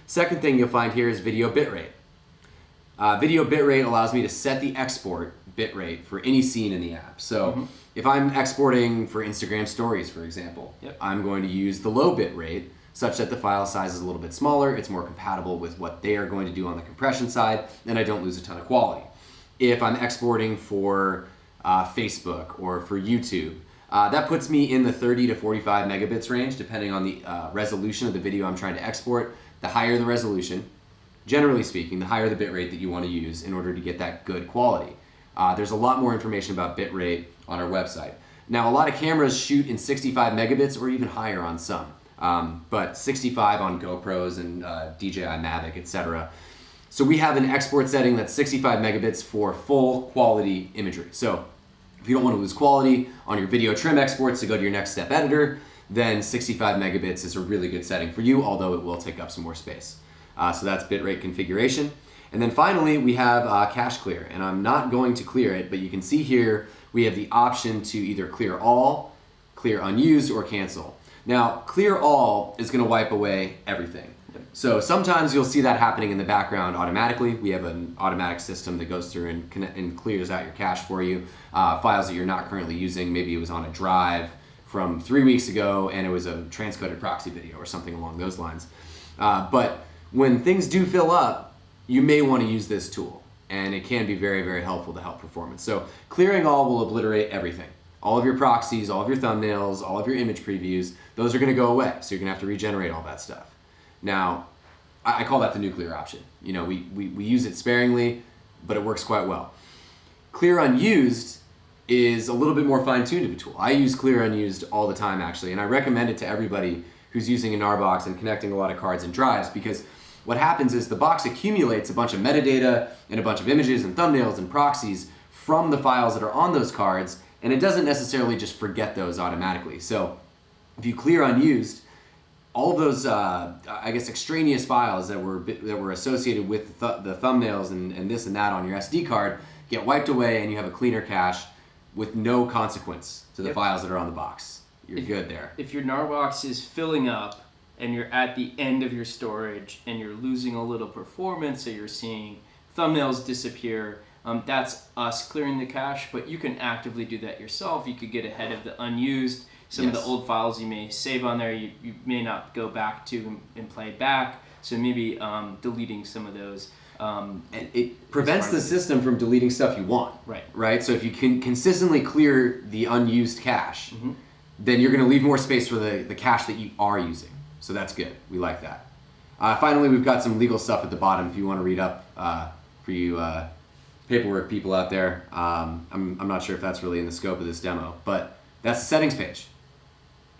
Second thing you'll find here is video bitrate. Video bitrate allows me to set the export bitrate for any scene in the app. So if I'm exporting for Instagram stories, for example, I'm going to use the low bitrate such that the file size is a little bit smaller, it's more compatible with what they are going to do on the compression side, and I don't lose a ton of quality. If I'm exporting for Facebook or for YouTube, that puts me in the 30 to 45 megabits range, depending on the resolution of the video I'm trying to export. The higher the resolution, generally speaking, the higher the bitrate that you want to use in order to get that good quality. There's a lot more information about bitrate on our website. Now, a lot of cameras shoot in 65 megabits or even higher on some, but 65 on GoPros and DJI Mavic, etc. So we have an export setting that's 65 megabits for full quality imagery. So if you don't want to lose quality on your video trim exports to go to your next step editor, then 65 megabits is a really good setting for you, although it will take up some more space. So that's bitrate configuration. And then finally, we have cache clear, and I'm not going to clear it, but you can see here we have the option to either clear all, clear unused, or cancel. Now, clear all is going to wipe away everything. So sometimes you'll see that happening in the background automatically. We have an automatic system that goes through and clears out your cache for you. Files that you're not currently using, maybe it was on a drive from 3 weeks ago and it was a transcoded proxy video or something along those lines. But when things do fill up, you may want to use this tool, and it can be very, very helpful to help performance. So clearing all will obliterate everything. All of your proxies, all of your thumbnails, all of your image previews, those are going to go away. So you're going to have to regenerate all that stuff. Now, I call that the nuclear option. You know, we use it sparingly, but it works quite well. Clear unused is a little bit more fine-tuned of a tool. I use clear unused all the time, actually, and I recommend it to everybody who's using a GNARBOX and connecting a lot of cards and drives, because what happens is the box accumulates a bunch of metadata and a bunch of images and thumbnails and proxies from the files that are on those cards, and it doesn't necessarily just forget those automatically. So if you clear unused, all of those, I guess, extraneous files that were associated with the thumbnails and this and that on your SD card get wiped away, and you have a cleaner cache with no consequence to the files that are on the box. You're good there. If your GNARBOX is filling up and you're at the end of your storage and you're losing a little performance, so you're seeing thumbnails disappear, that's us clearing the cache, but you can actively do that yourself. You could get ahead of the unused. Some of the old files you may save on there, you may not go back to and play back, so maybe deleting some of those. And it prevents the system from deleting stuff you want. Right? So if you can consistently clear the unused cache, then you're going to leave more space for the cache that you are using. So that's good. We like that. Finally, we've got some legal stuff at the bottom if you want to read up for you paperwork people out there. I'm not sure if that's really in the scope of this demo, but that's the settings page.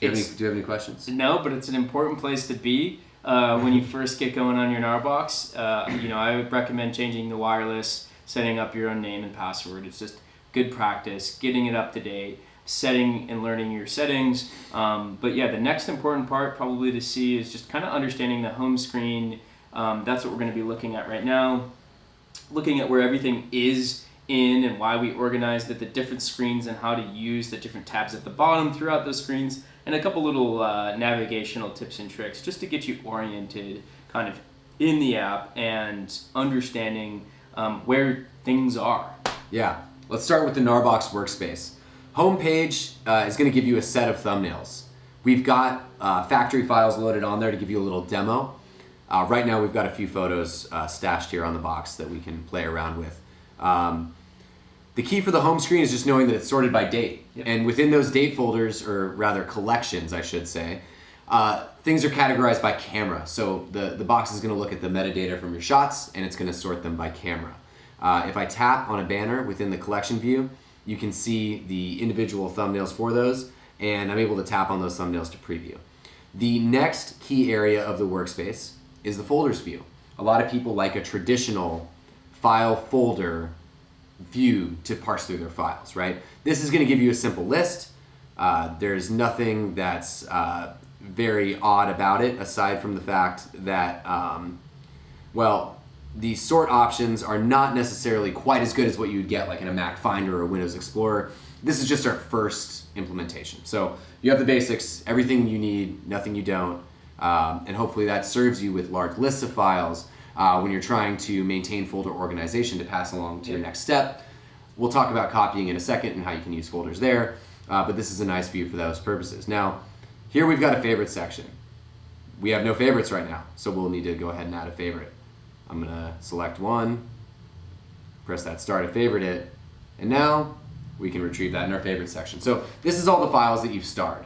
Do you have any questions? No, but it's an important place to be when you first get going on your GNARBOX. I would recommend changing the wireless, setting up your own name and password. It's just good practice, getting it up to date, setting and learning your settings. But yeah, the next important part probably to see is just kind of understanding the home screen. That's what we're going to be looking at right now. Looking at where everything is in and why we organized the different screens and how to use the different tabs at the bottom throughout those screens, and a couple little navigational tips and tricks just to get you oriented kind of in the app and understanding where things are. Yeah, let's start with the GNARBOX workspace. Homepage is going to give you a set of thumbnails. We've got factory files loaded on there to give you a little demo. Right now we've got a few photos stashed here on the box that we can play around with. The key for the home screen is just knowing that it's sorted by date. And within those date folders, or rather collections I should say, things are categorized by camera. So the box is going to look at the metadata from your shots and it's going to sort them by camera. If I tap on a banner within the collection view, you can see the individual thumbnails for those, and I'm able to tap on those thumbnails to preview. The next key area of the workspace is the folders view. A lot of people like a traditional file folder view to parse through their files, right? This is going to give you a simple list. There's nothing that's very odd about it, aside from the fact that, well, the sort options are not necessarily quite as good as what you'd get like in a Mac Finder or a Windows Explorer. This is just our first implementation. So you have the basics, everything you need, nothing you don't, and hopefully that serves you with large lists of files when you're trying to maintain folder organization to pass along to your next step. We'll talk about copying in a second and how you can use folders there, but this is a nice view for those purposes. Now, here we've got a favorite section. We have no favorites right now, so we'll need to go ahead and add a favorite. I'm gonna select one, press that star to favorite it, and now we can retrieve that in our favorite section. So this is all the files that you've starred.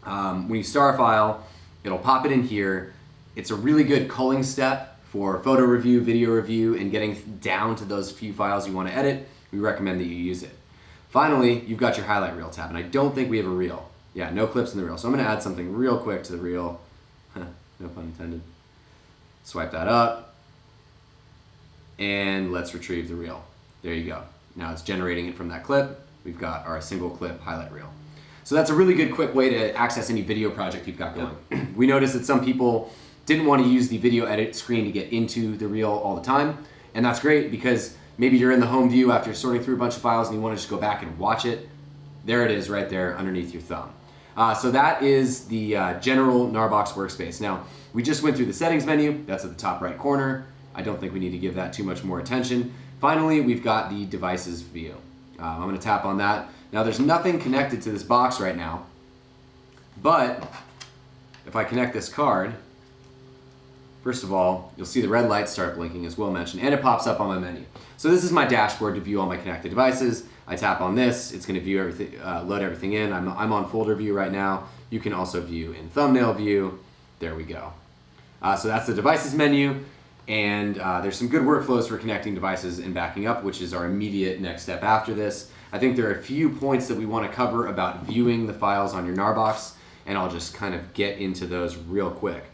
When you star a file, it'll pop it in here. It's a really good culling step for photo review, video review, and getting down to those few files you want to edit. We recommend that you use it. Finally, you've got your highlight reel tab, and I don't think we have a reel. Yeah, no clips in the reel. So I'm gonna add something real quick to the reel. No pun intended. Swipe that up, and let's retrieve the reel. There you go. Now it's generating it from that clip. We've got our single clip highlight reel. So that's a really good quick way to access any video project you've got going. We noticed that some people didn't want to use the video edit screen to get into the reel all the time, and that's great because maybe you're in the home view after sorting through a bunch of files and you want to just go back and watch it. There it is right there underneath your thumb. So that is the general GNARBOX workspace. Now, we just went through the settings menu. That's at the top right corner. I don't think we need to give that too much more attention. Finally, we've got the devices view. I'm going to tap on that. Now, there's nothing connected to this box right now, but if I connect this card, first of all, you'll see the red lights start blinking, as Will mentioned, and it pops up on my menu. So this is my dashboard to view all my connected devices. I tap on this, it's going to view everything, load everything in. I'm on folder view right now. You can also view in thumbnail view. There we go. So that's the devices menu. And there's some good workflows for connecting devices and backing up, which is our immediate next step after this. I think there are a few points that we want to cover about viewing the files on your GNARBOX, and I'll just kind of get into those real quick.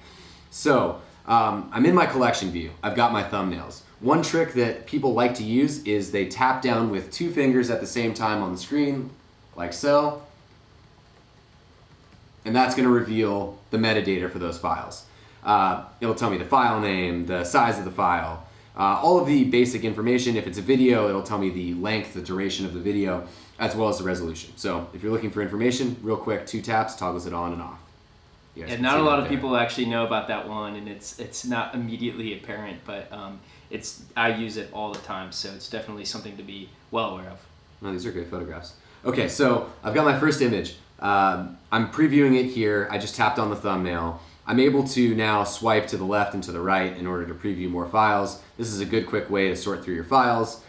So I'm in my collection view. I've got my thumbnails. One trick that people like to use is they tap down with two fingers at the same time on the screen, like so, and that's going to reveal the metadata for those files. It'll tell me the file name, the size of the file, all of the basic information. If it's a video, it'll tell me the length, the duration of the video, as well as the resolution. So if you're looking for information, real quick, 2 taps toggles it on and off. And not a lot of people actually know about that one, and it's not immediately apparent, but I use it all the time, so it's definitely something to be well aware of. Oh, these are great photographs. Okay, so I've got my first image. I'm previewing it here. I just tapped on the thumbnail. I'm able to now swipe to the left and to the right in order to preview more files. This is a good quick way to sort through your files.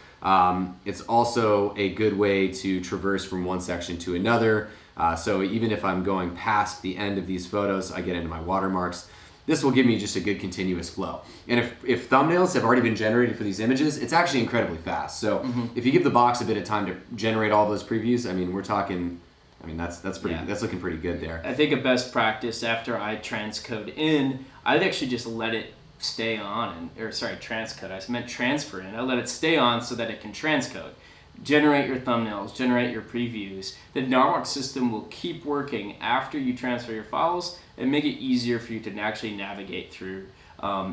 It's also a good way to traverse from one section to another. So even if I'm going past the end of these photos, I get into my watermarks. This will give me just a good continuous flow. And if thumbnails have already been generated for these images, it's actually incredibly fast. So if you give the box a bit of time to generate all those previews, I mean, we're talking, I mean, that's looking pretty good there. I think a best practice after I transcode in, I'd actually just let it stay on, transcode. I meant transfer in. I let it stay on so that it can transcode. Generate your thumbnails, generate your previews. The GNARBOX system will keep working after you transfer your files and make it easier for you to actually navigate through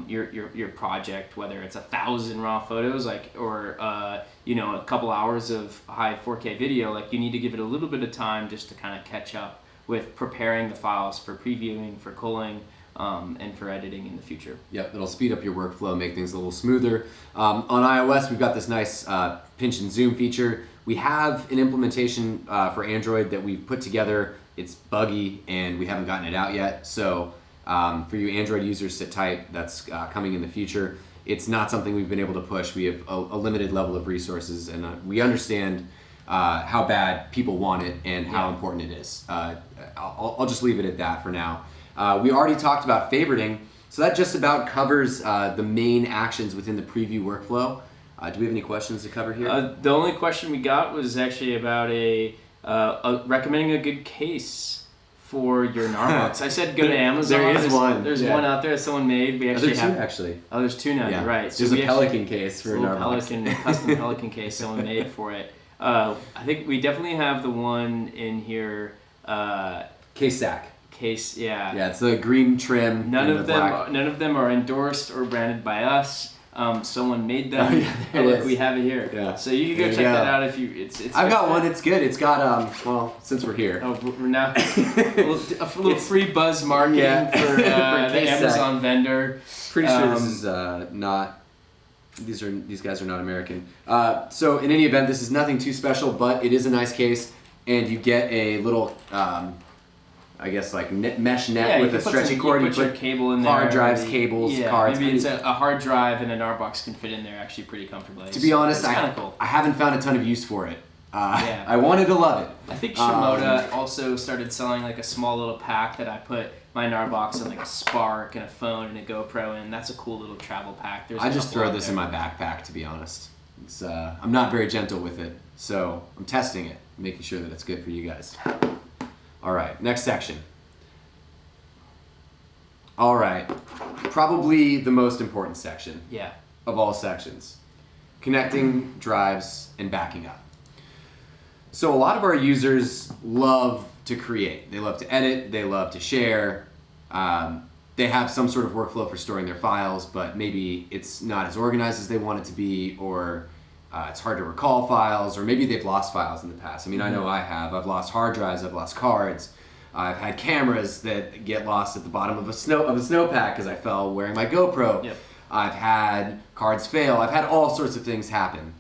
your project, whether it's 1,000 raw photos or a couple hours of high 4K video. Like, you need to give it a little bit of time just to kind of catch up with preparing the files for previewing, for culling, and for editing in the future. Yep, it'll speed up your workflow, make things a little smoother. On iOS, we've got this nice pinch and zoom feature. We have an implementation for Android that we've put together. It's buggy and we haven't gotten it out yet. So for you Android users, sit tight. That's coming in the future. It's not something we've been able to push. We have a limited level of resources, and we understand how bad people want it and how important it is. I'll just leave it at that for now. We already talked about favoriting, so that just about covers the main actions within the preview workflow. Do we have any questions to cover here? The only question we got was actually about recommending a good case for your GNARBOX. I said go to Amazon. There is one. There's one out there that someone made. We actually have. Actually. Oh, there's two now. Yeah. You're right. So there's a Pelican case for a GNARBOX. Custom Pelican case someone made for it. I think we definitely have the one in here. Case sack. Case, yeah. Yeah, it's the green trim. None of them are endorsed or branded by us. Someone made them. Oh, yeah, there it look, is. we have it here. Yeah. So you can go check that out if you. It's. I've got one. It's good. It's got well, since we're here. Oh, we're now a little free buzz marketing for the Amazon vendor. Pretty sure this is not. These guys are not American. So in any event, this is nothing too special, but it is a nice case, and you get a little. I guess like mesh net with a stretchy cord. You put your cable in there. Hard drives, cables, cards. Maybe it's a hard drive and a GNARBOX can fit in there actually pretty comfortably. To be honest, cool. I haven't found a ton of use for it. Yeah. I wanted to love it. I think Shimoda also started selling like a small little pack that I put my GNARBOX and like a Spark and a phone and a GoPro in. That's a cool little travel pack. I just throw this in my backpack, to be honest. It's, I'm not very gentle with it, so I'm testing it, making sure that it's good for you guys. All right, next section. All right, probably the most important section of all sections. Connecting drives and backing up. So a lot of our users love to create. They love to edit, they love to share. They have some sort of workflow for storing their files, but maybe it's not as organized as they want it to be, or it's hard to recall files, or maybe they've lost files in the past. I mean, I know I have. I've lost hard drives, I've lost cards. I've had cameras that get lost at the bottom of a snowpack because I fell wearing my GoPro. Yep. I've had cards fail. I've had all sorts of things happen.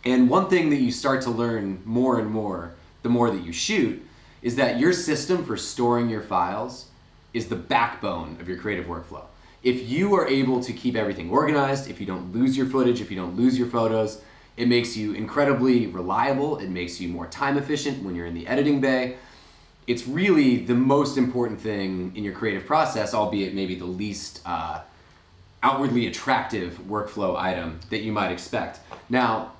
And one thing that you start to learn more and more, the more that you shoot, is that your system for storing your files is the backbone of your creative workflow. If you are able to keep everything organized, if you don't lose your footage, if you don't lose your photos, it makes you incredibly reliable. It makes you more time efficient when you're in the editing bay. It's really the most important thing in your creative process, albeit maybe the least outwardly attractive workflow item that you might expect. Now,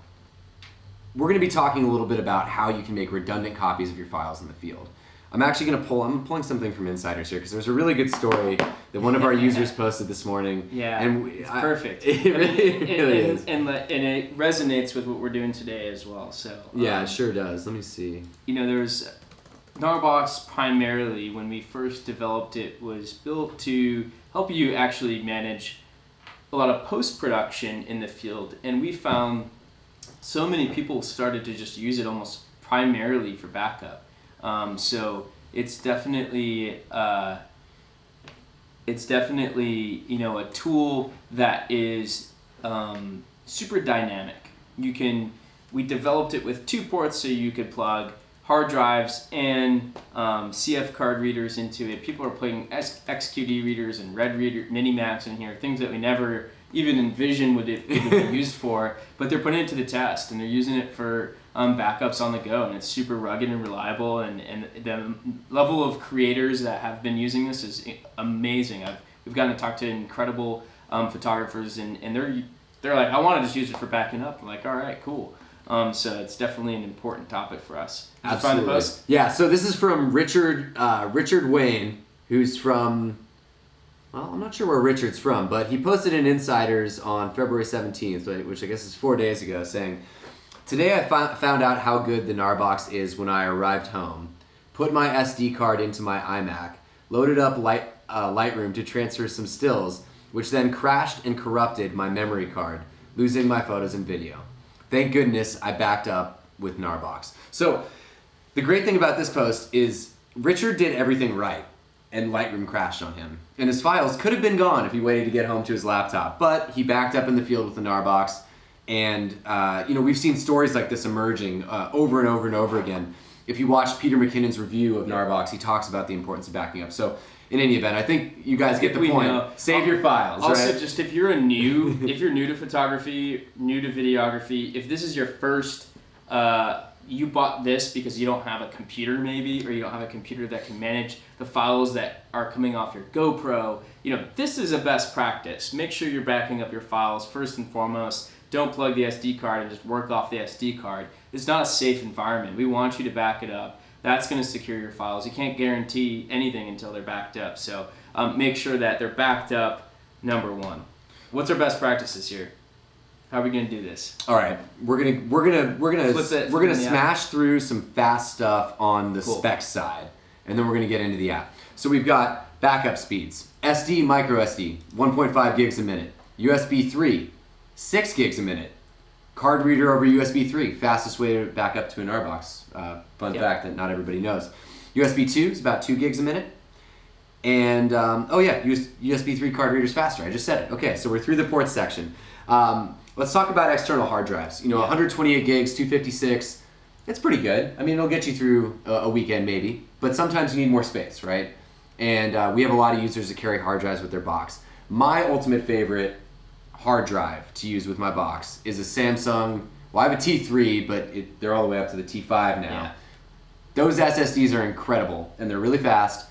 we're going to be talking a little bit about how you can make redundant copies of your files in the field. I'm pulling something from Insiders here because there's a really good story that one of our users posted this morning. Yeah, and it's perfect. It really is. And it resonates with what we're doing today as well. So yeah, it sure does. Let me see. There's GNARBOX primarily, when we first developed it, was built to help you actually manage a lot of post-production in the field. And we found so many people started to just use it almost primarily for backup. So it's definitely a tool that is super dynamic. We developed it with 2 ports so you could plug hard drives and CF card readers into it. People are putting XQD readers and red reader mini maps in here, things that we never even envisioned would it be used for, but they're putting it to the test and they're using it for backups on the go, and it's super rugged and reliable, and the level of creators that have been using this is amazing. We've gotten to talk to incredible photographers, and they're like, I want to just use it for backing up. I'm like, all right, cool. So it's definitely an important topic for us. Did you find the post? Yeah, so this is from Richard Wayne, who's from, well, I'm not sure where Richard's from, but he posted in Insiders on February 17th, which I guess is 4 days ago, saying, "Today I found out how good the GNARBOX is when I arrived home. Put my SD card into my iMac, loaded up Lightroom to transfer some stills, which then crashed and corrupted my memory card, losing my photos and video. Thank goodness I backed up with GNARBOX." So the great thing about this post is Richard did everything right, and Lightroom crashed on him. And his files could have been gone if he waited to get home to his laptop, but he backed up in the field with the GNARBOX. And we've seen stories like this emerging over and over and over again. If you watch Peter McKinnon's review of GNARBOX, he talks about the importance of backing up. So in any event, I think you guys get the point. Save your files. Also, right? just if you're new to photography, new to videography, if this is your first, you bought this because you don't have a computer maybe, or you don't have a computer that can manage the files that are coming off your GoPro, this is a best practice. Make sure you're backing up your files first and foremost. Don't plug the SD card and just work off the SD card. It's not a safe environment. We want you to back it up. that's going to secure your files. You can't guarantee anything until they're backed up. So make sure that they're backed up, number one. What's our best practices here? How are we going to do this? All right, we're gonna smash through some fast stuff on the specs side, and then we're gonna get into the app. So we've got backup speeds: SD, micro SD, 1.5 gigs a minute; USB 3, 6 gigs a minute; card reader over USB 3, fastest way to back up to a GNARBOX. Fun fact that not everybody knows. USB 2 is about 2 gigs a minute. And, USB 3 card reader's faster. I just said it. Okay, so we're through the ports section. Let's talk about external hard drives. 128 gigs, 256, it's pretty good. I mean, it'll get you through a weekend maybe, but sometimes you need more space, right? And we have a lot of users that carry hard drives with their box. My ultimate favorite hard drive to use with my box is a Samsung, well, I have a T3, but they're all the way up to the T5 now. Yeah. Those SSDs are incredible, and they're really fast,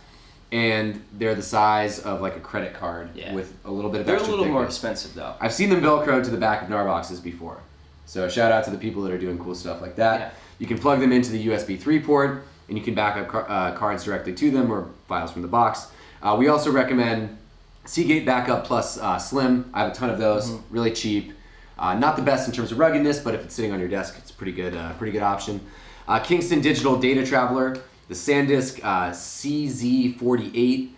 and they're the size of like a credit card with a little bit of extra They're a little thickness. more expensive though. I've seen them Velcro to the back of GNARBOXes before. So shout out to the people that are doing cool stuff like that. Yeah. You can plug them into the USB 3 port, and you can back up cards directly to them or files from the box. We also recommend Seagate Backup Plus Slim. I have a ton of those, really cheap. Not the best in terms of ruggedness, but if it's sitting on your desk, it's a pretty good option. Kingston Digital Data Traveler, the SanDisk CZ48,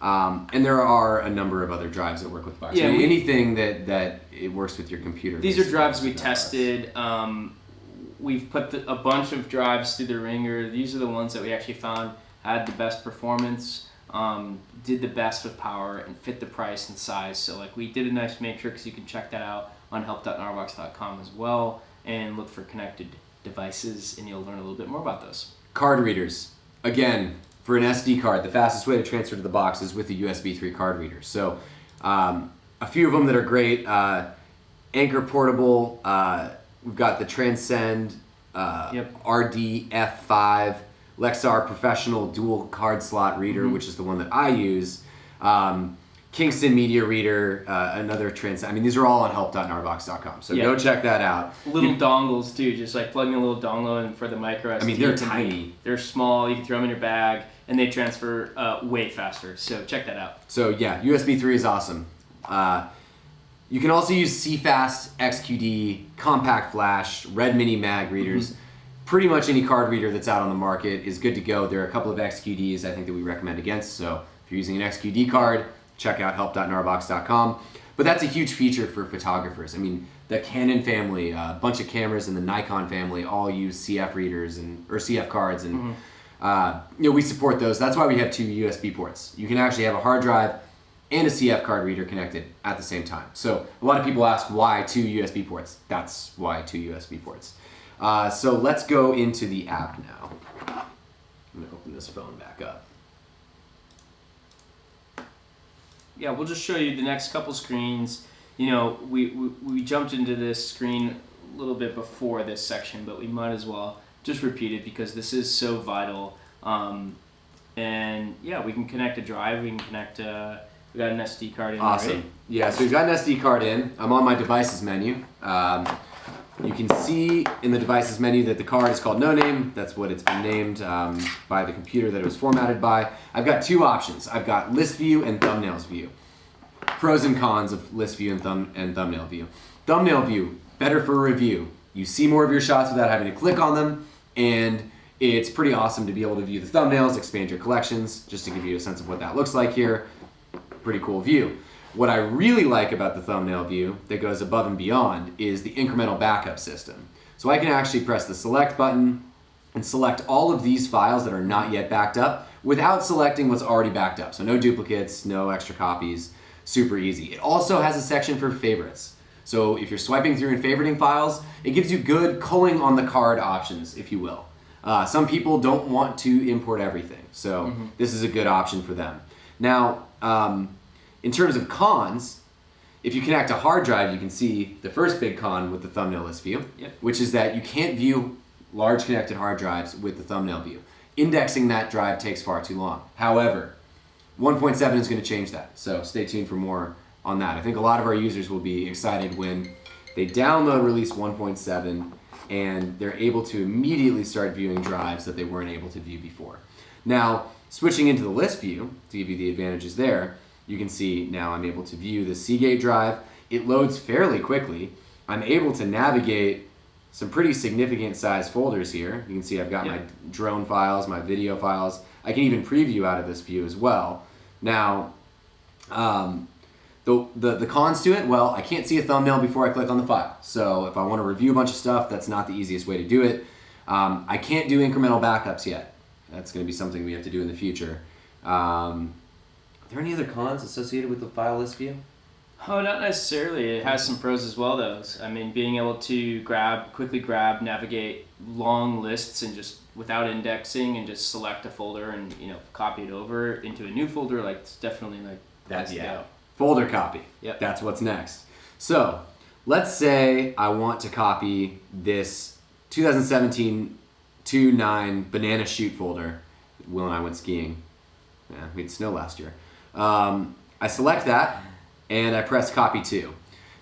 and there are a number of other drives that work with box. Yeah, anything that it works with your computer. These are drives we tested. We've put a bunch of drives through the ringer. These are the ones that we actually found had the best performance, did the best with power, and fit the price and size. So like we did a nice matrix. You can check that out on help.gnarbox.com as well, and look for connected devices, and you'll learn a little bit more about those. Card readers. Again, for an SD card, the fastest way to transfer to the box is with a USB 3 card reader. So a few of them that are great. Anchor Portable. We've got the Transcend RDF5 Lexar Professional Dual Card Slot Reader, which is the one that I use. Kingston Media Reader, another Transcend. I mean, these are all on help.gnarbox.com. So go check that out. Little dongles too, just like plugging a little dongle in for the micro SD. I mean, they're tiny. They're small. You can throw them in your bag, and they transfer way faster. So check that out. So yeah, USB 3 is awesome. You can also use CFast, XQD, Compact Flash, Red Mini Mag readers. Pretty much any card reader that's out on the market is good to go. There are a couple of XQDs I think that we recommend against. So if you're using an XQD card, check out help.gnarbox.com. But that's a huge feature for photographers. I mean, the Canon family, a bunch of cameras in the Nikon family all use CF readers or CF cards, and we support those. That's why we have 2 USB ports. You can actually have a hard drive and a CF card reader connected at the same time. So a lot of people ask why 2 USB ports. That's why 2 USB ports. So let's go into the app now. I'm gonna open this phone back up. Yeah, we'll just show you the next couple screens. We jumped into this screen a little bit before this section, but we might as well just repeat it because this is so vital. And yeah, we can connect a drive. We can connect. We got an SD card in. Awesome. Right? Yeah, so we've got an SD card in. I'm on my devices menu. You can see in the devices menu that the card is called No Name. That's what it's been named by the computer that it was formatted by. I've got 2 options. I've got list view and thumbnails view. Pros and cons of list view and thumbnail view. Thumbnail view, better for review. You see more of your shots without having to click on them, and it's pretty awesome to be able to view the thumbnails, expand your collections, just to give you a sense of what that looks like here. Pretty cool view. What I really like about the thumbnail view that goes above and beyond is the incremental backup system. So I can actually press the select button and select all of these files that are not yet backed up without selecting what's already backed up. So no duplicates, no extra copies, super easy. It also has a section for favorites. So if you're swiping through and favoriting files, it gives you good culling on the card options, if you will. Some people don't want to import everything, so this is a good option for them. Now, in terms of cons, if you connect a hard drive, you can see the first big con with the thumbnail list view, which is that you can't view large connected hard drives with the thumbnail view. Indexing that drive takes far too long. However, 1.7 is going to change that, so stay tuned for more on that. I think a lot of our users will be excited when they download release 1.7 and they're able to immediately start viewing drives that they weren't able to view before. Now, switching into the list view, to give you the advantages there, you can see now I'm able to view the Seagate drive. It loads fairly quickly. I'm able to navigate some pretty significant size folders here. You can see I've got my drone files, my video files. I can even preview out of this view as well. Now, the cons to it, well, I can't see a thumbnail before I click on the file. So if I want to review a bunch of stuff, that's not the easiest way to do it. I can't do incremental backups yet. That's going to be something we have to do in the future. Are there any other cons associated with the file list view? Oh, not necessarily. It has some pros as well, though. I mean, being able to quickly grab, navigate long lists and just without indexing and just select a folder and copy it over into a new folder, like it's definitely like that's folder copy. Yep. That's what's next. So let's say I want to copy this 2017 2.9 banana shoot folder. Will and I went skiing. Yeah, we had snow last year. I select that and I press copy to.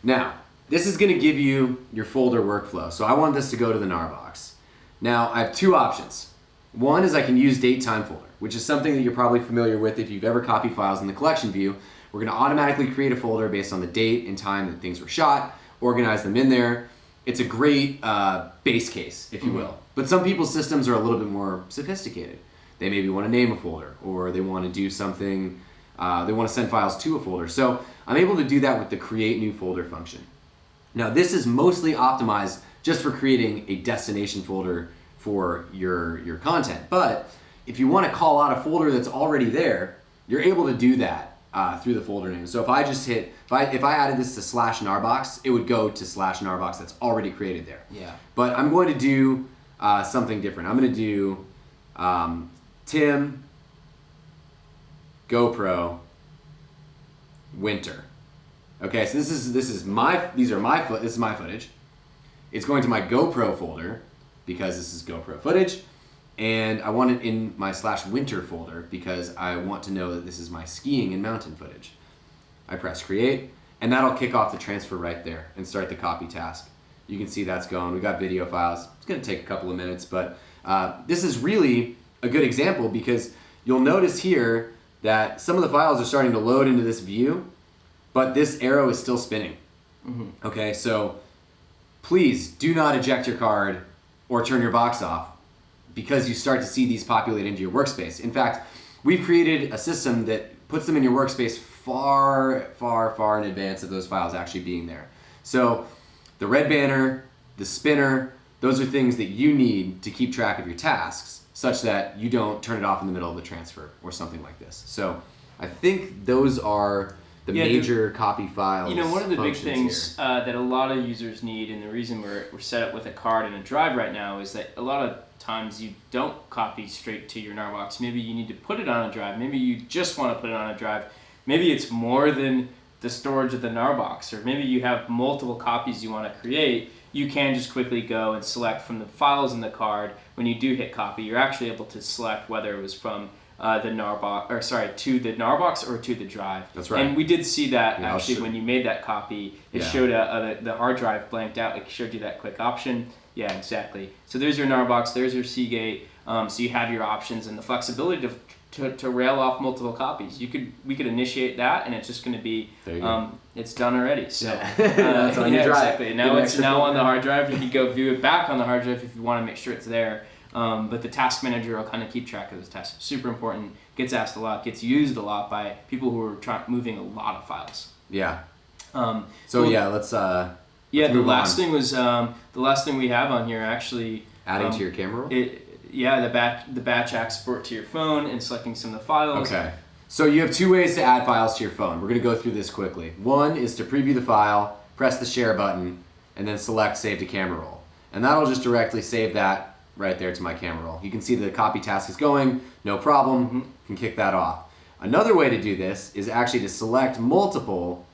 Now, this is going to give you your folder workflow. So I want this to go to the GNARBOX. Now, I have two options. One is I can use date time folder, which is something that you're probably familiar with if you've ever copied files in the collection view. We're going to automatically create a folder based on the date and time that things were shot, organize them in there. It's a great base case, if you will. But some people's systems are a little bit more sophisticated. They maybe want to name a folder, or they want to do something, they want to send files to a folder. So I'm able to do that with the create new folder function. Now this is mostly optimized just for creating a destination folder for your content. But if you want to call out a folder that's already there, you're able to do that through the folder name. So if I just hit, if I added this to /GNARBOX, it would go to /GNARBOX that's already created there. Yeah. But I'm going to do something different. I'm going to do Tim GoPro winter. Okay, so this is my footage. It's going to my GoPro folder because this is GoPro footage, and I want it in my /winter folder because I want to know that this is my skiing and mountain footage. I press create, and that'll kick off the transfer right there and start the copy task. You can see that's going. We got video files. It's going to take a couple of minutes, but this is really a good example because you'll notice here that some of the files are starting to load into this view, but this arrow is still spinning. Okay, so please do not eject your card or turn your box off because you start to see these populate into your workspace. In fact, we've created a system that puts them in your workspace far, far, far in advance of those files actually being there. So the red banner, the spinner, those are things that you need to keep track of your tasks such that you don't turn it off in the middle of the transfer or something like this. So I think those are the major copy files. One of the big things that a lot of users need, and the reason we're set up with a card and a drive right now, is that a lot of times you don't copy straight to your GNARBOX. Maybe you need to put it on a drive. Maybe you just want to put it on a drive. Maybe it's more than the storage of the GNARBOX, or maybe you have multiple copies you want to create. You can just quickly go and select from the files in the card. When you do hit copy, you're actually able to select whether it was from to the GNARBOX or to the drive. That's right. And we did see that actually when you made that copy. It showed the hard drive blanked out. It showed you that quick option. Yeah, exactly. So there's your GNARBOX. There's your Seagate. So you have your options and the flexibility to rail off multiple copies. We could initiate that, and it's just going to be it's done already. So that's on your drive. Exactly. Now it's on the hard drive. You can go view it back on the hard drive if you want to make sure it's there. But the task manager will kind of keep track of those tasks. Super important. Gets asked a lot. Gets used a lot by people who are moving a lot of files. Yeah. Let's the last thing was the last thing we have on here actually adding to your camera roll. The batch export to your phone and selecting some of the files. Okay. So you have two ways to add files to your phone. We're going to go through this quickly. One is to preview the file, press the share button, and then select save to camera roll. And that'll just directly save that right there to my camera roll. You can see the copy task is going, no problem. You can kick that off. Another way to do this is actually to select multiple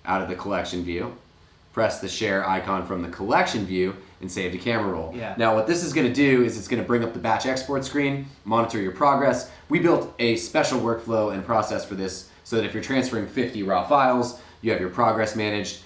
out of the collection view, press the share icon from the collection view, and save to camera roll. Yeah. Now what this is going to do is it's going to bring up the batch export screen, monitor your progress. We built a special workflow and process for this so that if you're transferring 50 raw files, you have your progress managed.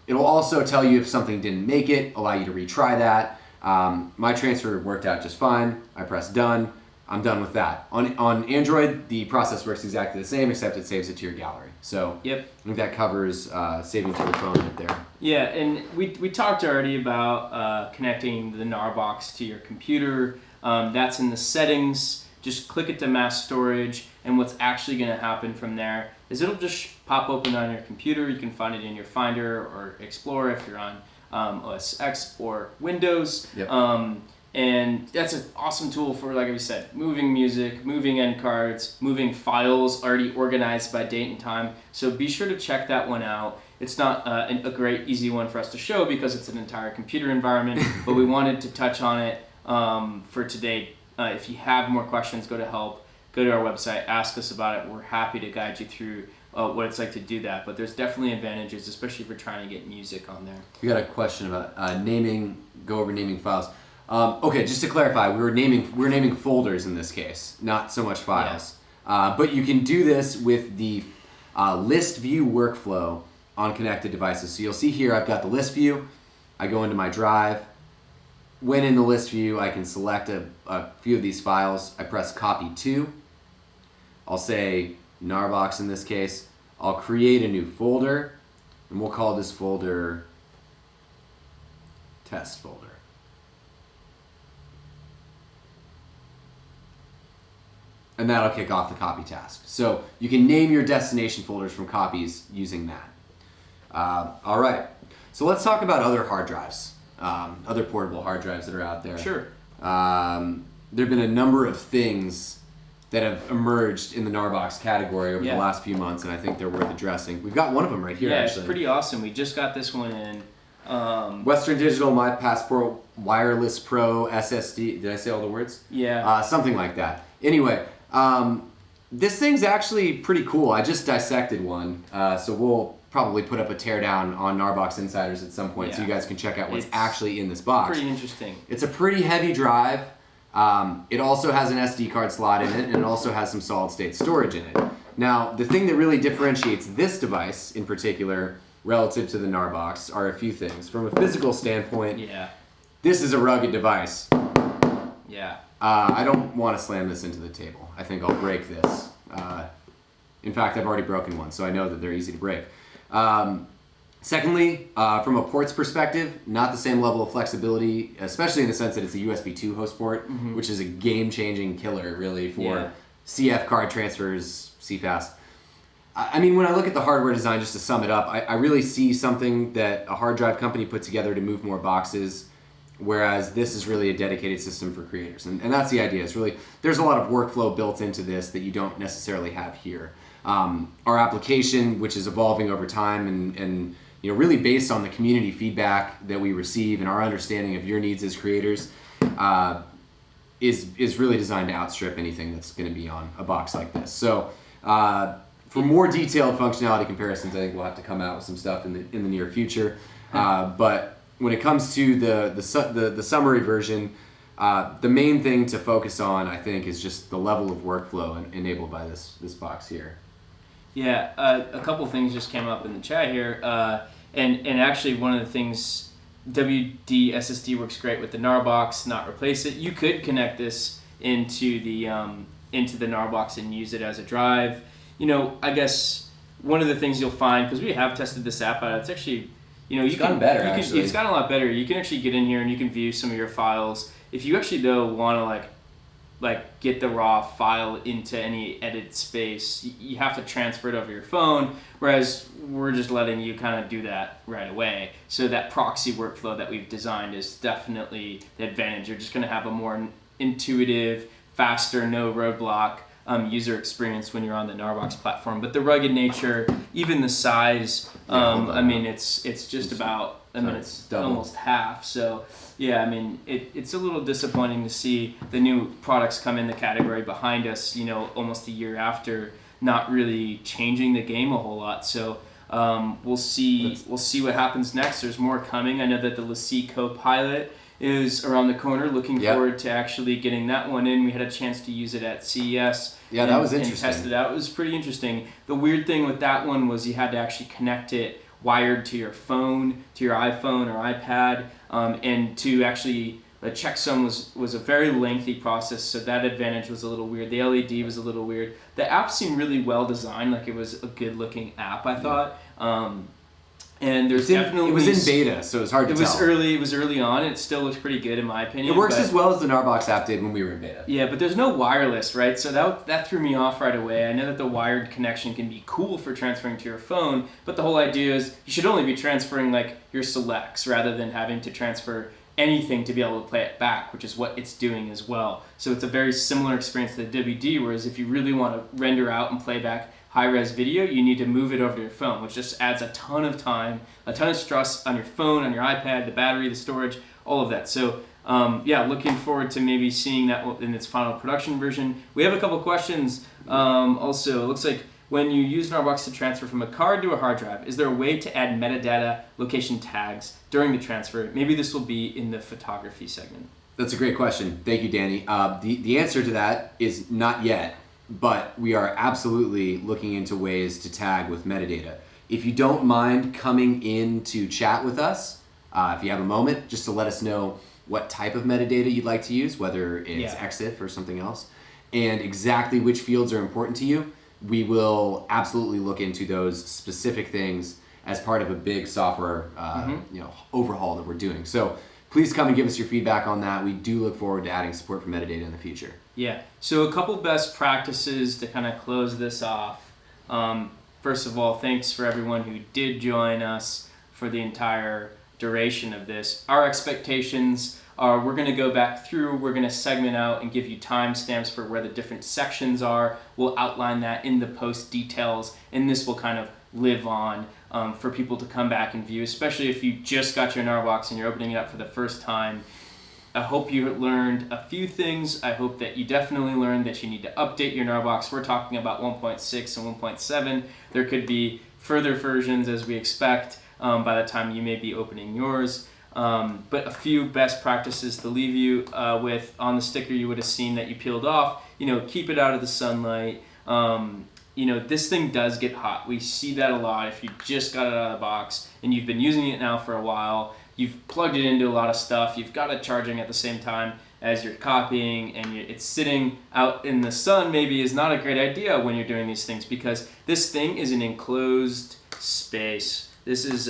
It'll also tell you if something didn't make it, allow you to retry that. My transfer worked out just fine. I press done. I'm done with that. On Android, the process works exactly the same, except it saves it to your gallery. So Yep. I think that covers saving to your phone right there. Yeah, and we talked already about connecting the GNARBOX to your computer. That's in the settings. Just click it to mass storage, and what's actually going to happen from there is it'll just pop open on your computer. You can find it in your Finder or Explorer if you're on OS X or Windows. Yep. And that's an awesome tool for, like we said, moving music, moving end cards, moving files already organized by date and time. So be sure to check that one out. It's not a great, easy one for us to show because it's an entire computer environment, but we wanted to touch on it for today. If you have more questions, go to help, go to our website, ask us about it. We're happy to guide you through what it's like to do that. But there's definitely advantages, especially if you're trying to get music on there. We got a question about go over naming files. Okay, just to clarify, we're naming folders in this case, not so much files. Yeah. But you can do this with the list view workflow on connected devices. So you'll see here I've got the list view. I go into my drive. When in the list view, I can select a few of these files. I press copy to. I'll say GNARBOX in this case. I'll create a new folder, and we'll call this folder test folder. And that'll kick off the copy task. So you can name your destination folders from copies using that. All right, so let's talk about other hard drives, other portable hard drives that are out there. Sure. There have been a number of things that have emerged in the GNARBOX category over the last few months, and I think they're worth addressing. We've got one of them right here, actually. Yeah, it's pretty awesome. We just got this one in. Western Digital My Passport Wireless Pro SSD. Did I say all the words? Yeah. Something like that. Anyway, this thing's actually pretty cool. I just dissected one, so we'll probably put up a teardown on GNARBOX Insiders at some point so you guys can check out what's actually in this box. Pretty interesting. It's a pretty heavy drive. It also has an SD card slot in it, and it also has some solid state storage in it. Now, the thing that really differentiates this device in particular relative to the GNARBOX are a few things. From a physical standpoint, this is a rugged device. Yeah. I don't want to slam this into the table. I think I'll break this. In fact, I've already broken one, so I know that they're easy to break. Secondly, from a ports perspective, not the same level of flexibility, especially in the sense that it's a USB 2 host port, which is a game-changing killer, really, for CF card transfers, CFast. I mean, when I look at the hardware design, just to sum it up, I really see something that a hard drive company put together to move more boxes, whereas this is really a dedicated system for creators. And that's the idea. It's really, there's a lot of workflow built into this that you don't necessarily have here. Our application, which is evolving over time and you know, really based on the community feedback that we receive and our understanding of your needs as creators, is really designed to outstrip anything that's going to be on a box like this. So for more detailed functionality comparisons, I think we'll have to come out with some stuff in the near future. But when it comes to the summary version, the main thing to focus on, I think, is just the level of workflow enabled by this box here. Yeah, a couple things just came up in the chat here, and actually one of the things, WD SSD works great with the GNARBOX, not replace it. You could connect this into the GNARBOX and use it as a drive. You know, I guess one of the things you'll find, because we have tested this app out, it's actually, you know, it's gotten better. It's gotten a lot better. You can actually get in here and you can view some of your files. If you actually though want to like get the raw file into any edit space, you have to transfer it over your phone, whereas we're just letting you kind of do that right away. So that proxy workflow that we've designed is definitely the advantage. You're just going to have a more intuitive, faster, no roadblock user experience when you're on the GNARBOX platform. But the rugged nature, even the size, I mean, it's just about, it's almost half. So yeah, I mean, it's a little disappointing to see the new products come in the category behind us, you know, almost a year after, not really changing the game a whole lot. So we'll see what happens next. There's more coming. I know that the LaCie Copilot is around the corner. Looking forward to actually getting that one in. We had a chance to use it at CES. Yeah, that was interesting. And test it out. It was pretty interesting. The weird thing with that one was you had to actually connect it wired to your phone, to your iPhone or iPad, and to actually The checksum was a very lengthy process, so that advantage was a little weird. The LED was a little weird. The app seemed really well designed, like it was a good looking app, I thought. And there's definitely... It was in beta, so it's hard to tell. It was early on, and it still looks pretty good in my opinion. It works as well as the GNARBOX app did when we were in beta. Yeah, but there's no wireless, right? So that threw me off right away. I know that the wired connection can be cool for transferring to your phone, but the whole idea is you should only be transferring like your selects rather than having to transfer anything to be able to play it back, which is what it's doing as well. So it's a very similar experience to the WD, whereas if you really want to render out and play back high-res video, you need to move it over to your phone, which just adds a ton of time, a ton of stress on your phone, on your iPad, the battery, the storage, all of that. So yeah, looking forward to maybe seeing that in its final production version. We have a couple questions. Also, it looks like when you use GNARBOX to transfer from a card to a hard drive, is there a way to add metadata location tags during the transfer? Maybe this will be in the photography segment. That's a great question. Thank you, Danny. The answer to that is not yet, but we are absolutely looking into ways to tag with metadata. If you don't mind coming in to chat with us, if you have a moment, just to let us know what type of metadata you'd like to use, whether it's EXIF or something else, and exactly which fields are important to you, we will absolutely look into those specific things as part of a big software overhaul that we're doing. So please come and give us your feedback on that. We do look forward to adding support for metadata in the future. Yeah, so a couple best practices to kind of close this off. First of all, thanks for everyone who did join us for the entire duration of this. Our expectations are we're going to go back through, we're going to segment out and give you timestamps for where the different sections are. We'll outline that in the post details, and this will kind of live on for people to come back and view, especially if you just got your GNARBOX and you're opening it up for the first time. I hope you learned a few things. I hope that you definitely learned that you need to update your GNARBOX. We're talking about 1.6 and 1.7. There could be further versions as we expect by the time you may be opening yours. But a few best practices to leave you with on the sticker you would have seen that you peeled off. Keep it out of the sunlight. This thing does get hot. We see that a lot. If you just got it out of the box and you've been using it now for a while, you've plugged it into a lot of stuff, you've got it charging at the same time as you're copying, and it's sitting out in the sun maybe is not a great idea when you're doing these things, because this thing is an enclosed space. This is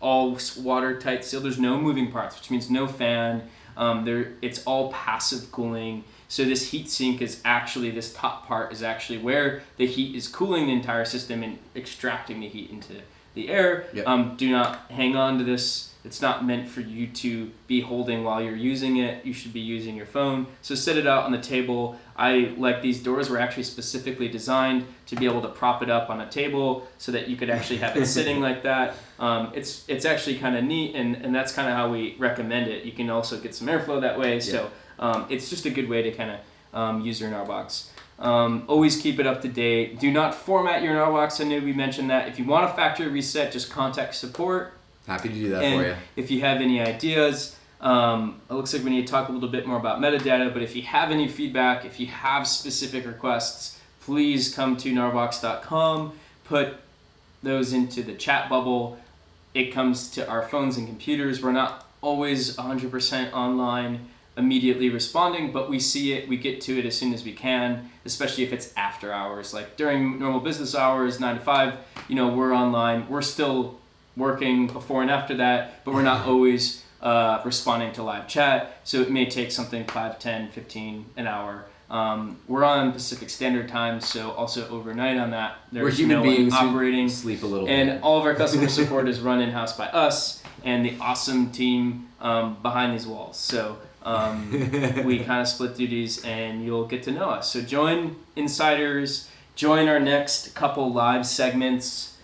all watertight seal. There's no moving parts, which means no fan. It's all passive cooling. So this heat sink is actually, this top part is actually where the heat is cooling the entire system and extracting the heat into the air. Yep. Do not hang on to this. It's not meant for you to be holding while you're using it. You should be using your phone. So set it out on the table. I like these doors were actually specifically designed to be able to prop it up on a table so that you could actually have it sitting like that. It's actually kind of neat, and that's kind of how we recommend it. You can also get some airflow that way. So it's just a good way to kind of use your GNARBOX. Always keep it up to date. Do not format your GNARBOX. I know we mentioned that. If you want a factory reset, just contact support. Happy to do that for you. If you have any ideas, it looks like we need to talk a little bit more about metadata, but if you have any feedback, if you have specific requests, please come to GNARBOX.com, put those into the chat bubble. It comes to our phones and computers. We're not always 100% online immediately responding, but we see it, we get to it as soon as we can, especially if it's after hours. Like during normal business hours, 9 to 5, we're online. We're still working before and after that, but we're not always responding to live chat, so it may take something 5, 10, 15, an hour. We're on Pacific Standard Time, so also overnight on that. We're human beings operating, who sleep a little bit. And all of our customer support is run in-house by us and the awesome team behind these walls. So we kind of split duties, and you'll get to know us. So join Insiders, join our next couple live segments.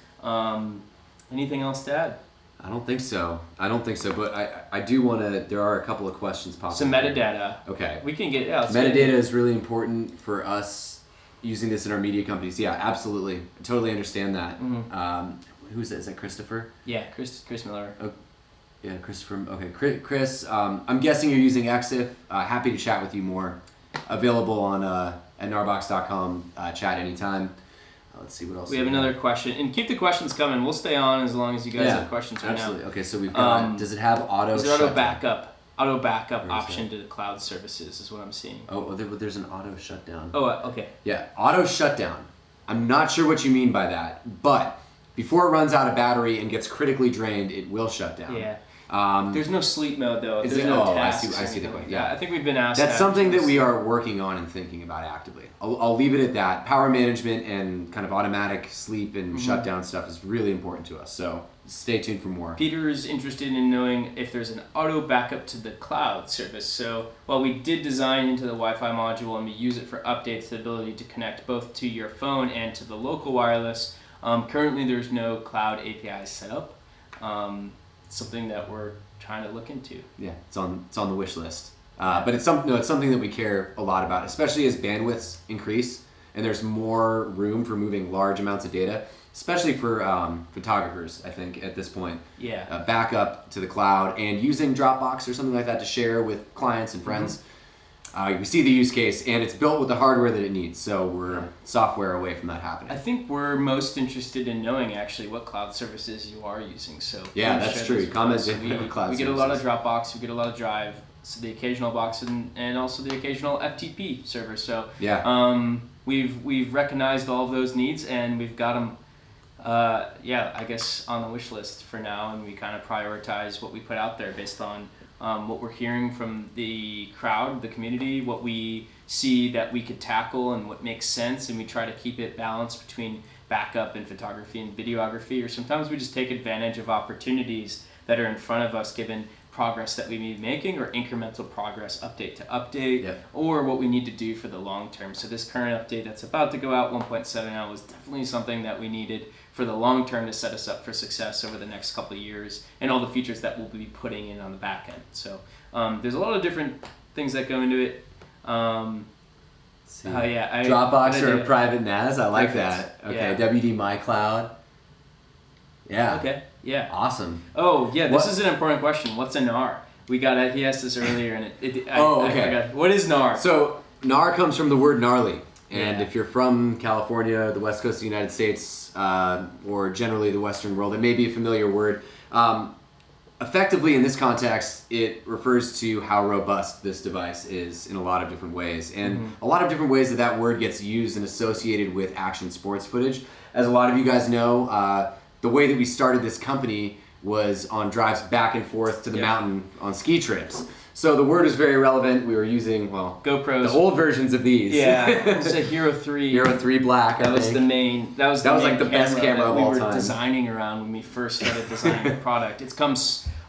Anything else to add? I don't think so, but I do want to, there are a couple of questions popping Some metadata. Okay. We can get, metadata is really important for us using this in our media companies. Yeah, absolutely. I totally understand that. Mm-hmm. Who's that? Is that Christopher? Yeah, Chris Miller. Oh, yeah, Christopher. Okay, Chris, I'm guessing you're using EXIF. Happy to chat with you more. Available on at GNARBOX.com, chat anytime. Let's see what else. We have another question, and keep the questions coming. We'll stay on as long as you guys have questions right absolutely. now. Okay, so we've got. Does it have auto? Is it auto backup? auto backup Where is option to the cloud services is what I'm seeing. Oh, there's an auto shutdown. Oh, okay. Yeah, auto shutdown. I'm not sure what you mean by that, but before it runs out of battery and gets critically drained, it will shut down. Yeah. There's no sleep mode though. Is There's it? no Oh, tasks I see the or point. anything like Yeah, that. I think we've been asked. that's something that we are working on and thinking about actively. I'll leave it at that. Power management and kind of automatic sleep and shutdown stuff is really important to us. So stay tuned for more. Peter is interested in knowing if there's an auto backup to the cloud service. So while we did design into the Wi-Fi module and we use it for updates, the ability to connect both to your phone and to the local wireless, currently there's no cloud API set up. Something that we're trying to look into. Yeah, it's on the wish list. But it's something that we care a lot about, especially as bandwidths increase and there's more room for moving large amounts of data, especially for photographers, I think, at this point. Yeah. Backup to the cloud and using Dropbox or something like that to share with clients and friends. We see the use case, and it's built with the hardware that it needs, so we're software away from that happening. I think we're most interested in knowing actually what cloud services you are using. So yeah, please that's share true. those with Comment us. in cloud we get a services. lot of Dropbox, we get a lot of Drive, so the occasional box, and also the occasional FTP server. So yeah. We've recognized all of those needs, and we've got them. I guess on the wish list for now, and we kind of prioritize what we put out there based on what we're hearing from the crowd, the community, what we see that we could tackle and what makes sense, and we try to keep it balanced between backup and photography and videography, or sometimes we just take advantage of opportunities that are in front of us given progress that we may be making or incremental progress update to update or what we need to do for the long term. So this current update that's about to go out 1.7 was definitely something that we needed for the long term to set us up for success over the next couple of years and all the features that we'll be putting in on the back end. So there's a lot of different things that go into it. Dropbox or a private NAS, I like that. Okay, yeah. WD My Cloud. Yeah. Okay. Yeah. Awesome. Oh yeah, this is an important question. What's a NAR? We got it. He asked this earlier, and I forgot. What is NAR? So NAR comes from the word gnarly, and if you're from California, the West Coast of the United States, or generally the Western world, it may be a familiar word. Effectively, in this context, it refers to how robust this device is in a lot of different ways, and a lot of different ways that word gets used and associated with action sports footage. As a lot of you guys know, the way that we started this company was on drives back and forth to the mountain on ski trips. So the word is very relevant. We were using, GoPros. The old versions of these. Yeah, it's a Hero 3. Hero 3 Black, That was the main like the best camera of all time. We were designing around when we first started designing the product. It's come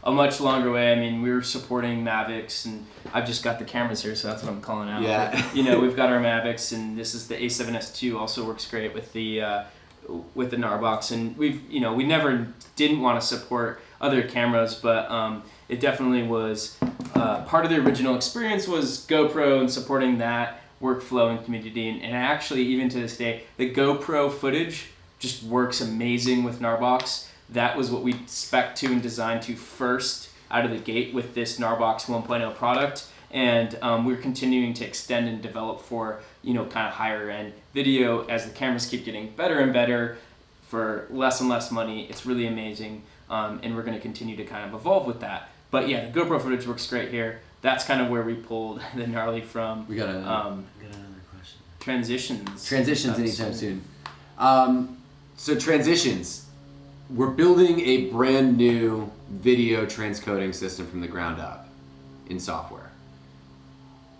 a much longer way. I mean, we were supporting Mavics, and I've just got the cameras here, so that's what I'm calling out. Yeah. But, we've got our Mavics, and this is the A7S II. Also works great with the GNARBOX, and we never didn't want to support other cameras, but it definitely was part of the original experience was GoPro and supporting that workflow and community, and actually even to this day the GoPro footage just works amazing with GNARBOX. That was what we spec'd to and designed to first out of the gate with this GNARBOX 1.0 product, and we're continuing to extend and develop for kind of higher end video as the cameras keep getting better and better for less and less money. It's really amazing, and we're going to continue to kind of evolve with that. But yeah, the GoPro footage works great here. That's kind of where we pulled the gnarly from. We got another question. Transitions anytime soon. So transitions. We're building a brand new video transcoding system from the ground up in software.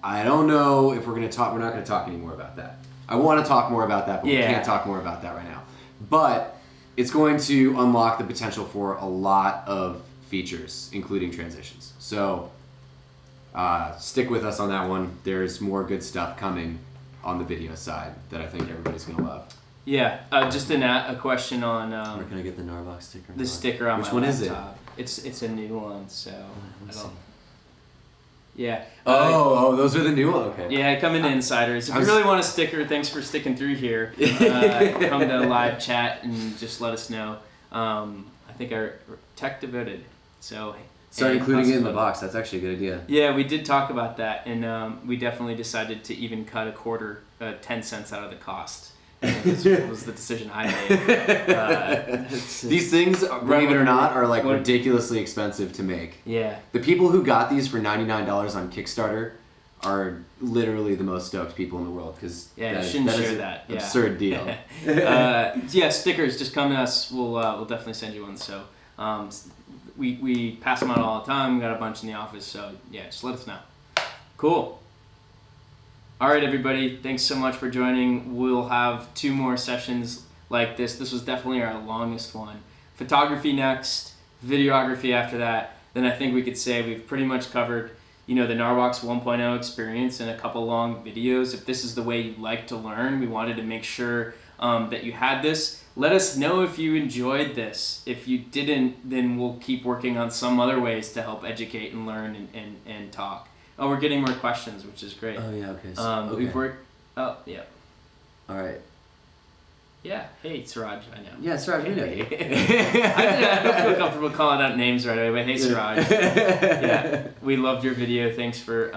I don't know if we're not going to talk anymore about that. I want to talk more about that, but we can't talk more about that right now. But it's going to unlock the potential for a lot of features, including transitions. So stick with us on that one. There's more good stuff coming on the video side that I think everybody's going to love. Yeah, just a question on where can I get the GNARBOX sticker? The sticker on Which my one laptop. is it? It's a new one, so I don't. Yeah. Those are the new ones. Okay. Yeah, come into Insiders. If you really want a sticker, thanks for sticking through here. Come to live chat and just let us know. I think our tech devoted. So start including it in the box. That's actually a good idea. Yeah, we did talk about that, and we definitely decided to even cut 10 cents out of the cost. It was the decision I made. These things, believe it or not, are like ridiculously expensive to make. Yeah. The people who got these for $99 on Kickstarter are literally the most stoked people in the world, because you shouldn't share that. Absurd deal. Stickers, just come to us. We'll definitely send you one. So we pass them out all the time. We got a bunch in the office. So yeah, just let us know. Cool. All right, everybody. Thanks so much for joining. We'll have 2 more sessions like this. This was definitely our longest one. Photography next, videography after that. Then I think we could say we've pretty much covered, the GNARBOX 1.0 experience in a couple long videos. If this is the way you like to learn, we wanted to make sure that you had this. Let us know if you enjoyed this. If you didn't, then we'll keep working on some other ways to help educate and learn and talk. Oh, we're getting more questions, which is great. Oh, yeah, okay. Okay. We've worked... Oh, yeah. All right. Yeah. Hey, Siraj, I know. Yeah, Siraj, we know you. I don't feel comfortable calling out names right away, but hey, Siraj. Yeah, we loved your video. Thanks for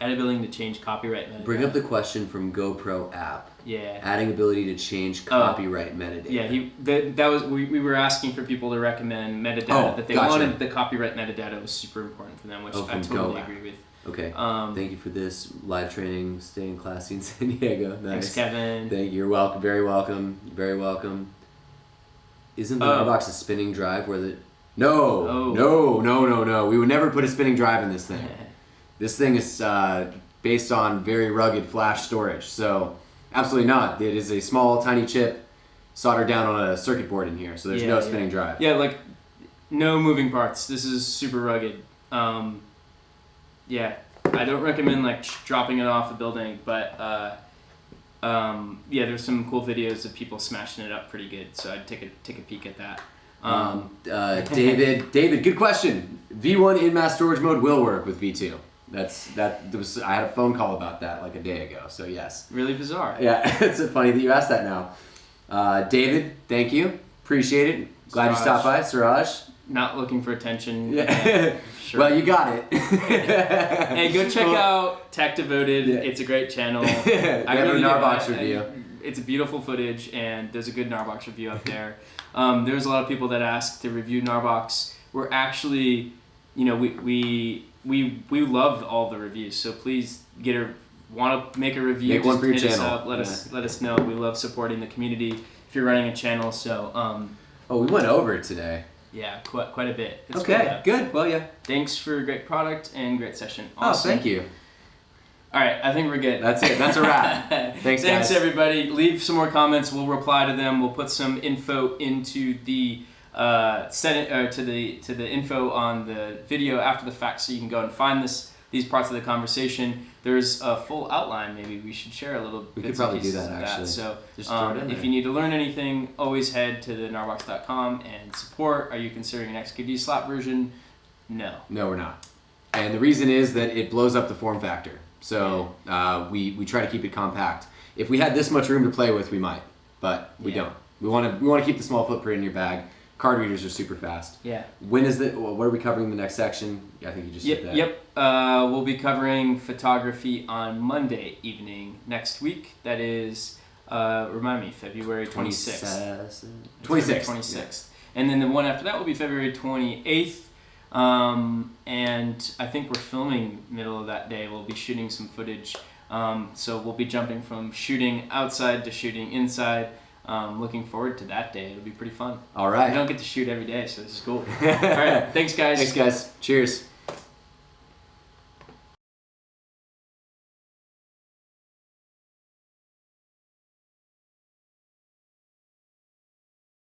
adding ability to change copyright metadata. Bring up the question from GoPro app. Yeah. Adding ability to change copyright metadata. Yeah, that was we were asking for people to recommend metadata that they wanted. The copyright metadata was super important for them, which I totally agree with. Okay. Thank you for this live training. Staying classy in San Diego. Nice. Thanks, Kevin. Thank you. You're welcome. Very welcome. Very welcome. Isn't the GNARBOX a spinning drive where the... No. We would never put a spinning drive in this thing. This thing is based on very rugged flash storage. So absolutely not. It is a small, tiny chip soldered down on a circuit board in here. So there's no spinning drive. Yeah, like no moving parts. This is super rugged. Yeah, I don't recommend like dropping it off a building, but there's some cool videos of people smashing it up pretty good. So I'd take a peek at that. David, good question. V1 in mass storage mode will work with V2. I had a phone call about that like a day ago. So yes. Really bizarre. Yeah, it's funny that you asked that now. David, thank you. Appreciate it. Glad you stopped by, Siraj. Not looking for attention. Yeah. Sure. Well, you got it. Hey, go check out Tech Devoted. Yeah. It's a great channel. I have a GNARBOX review. It's a beautiful footage, and there's a good GNARBOX review up there. There's a lot of people that ask to review GNARBOX. We're actually, we love all the reviews. So please want to make a review. Make one for your channel. Us up. Let us know. We love supporting the community if you're running a channel. So. We went over it today. Yeah, quite a bit. It's okay, good. Well, yeah. Thanks for a great product and great session. Awesome. Oh, thank you. All right, I think we're good. That's it. That's a wrap. Thanks, guys. Thanks, everybody. Leave some more comments. We'll reply to them. We'll put some info into the to the info on the video after the fact, so you can go and find these parts of the conversation. There's a full outline. Maybe we should share a little. We could probably do that actually. So if you need to learn anything, always head to the GNARBOX.com and support. Are you considering an XKD slot version? No. No, we're not. And the reason is that it blows up the form factor. So we try to keep it compact. If we had this much room to play with, we might, but we don't. We want to keep the small footprint in your bag. Card readers are super fast. Yeah. When is what are we covering in the next section? Yeah, I think you just said that. Yep. We'll be covering photography on Monday evening next week. That is, remind me, February 26th. 26th. Yeah. And then the one after that will be February 28th. And I think we're filming middle of that day. We'll be shooting some footage. So we'll be jumping from shooting outside to shooting inside. Looking forward to that day. It'll be pretty fun. All right. We don't get to shoot every day, so this is cool. All right. Thanks, guys. Thanks, guys. Cheers.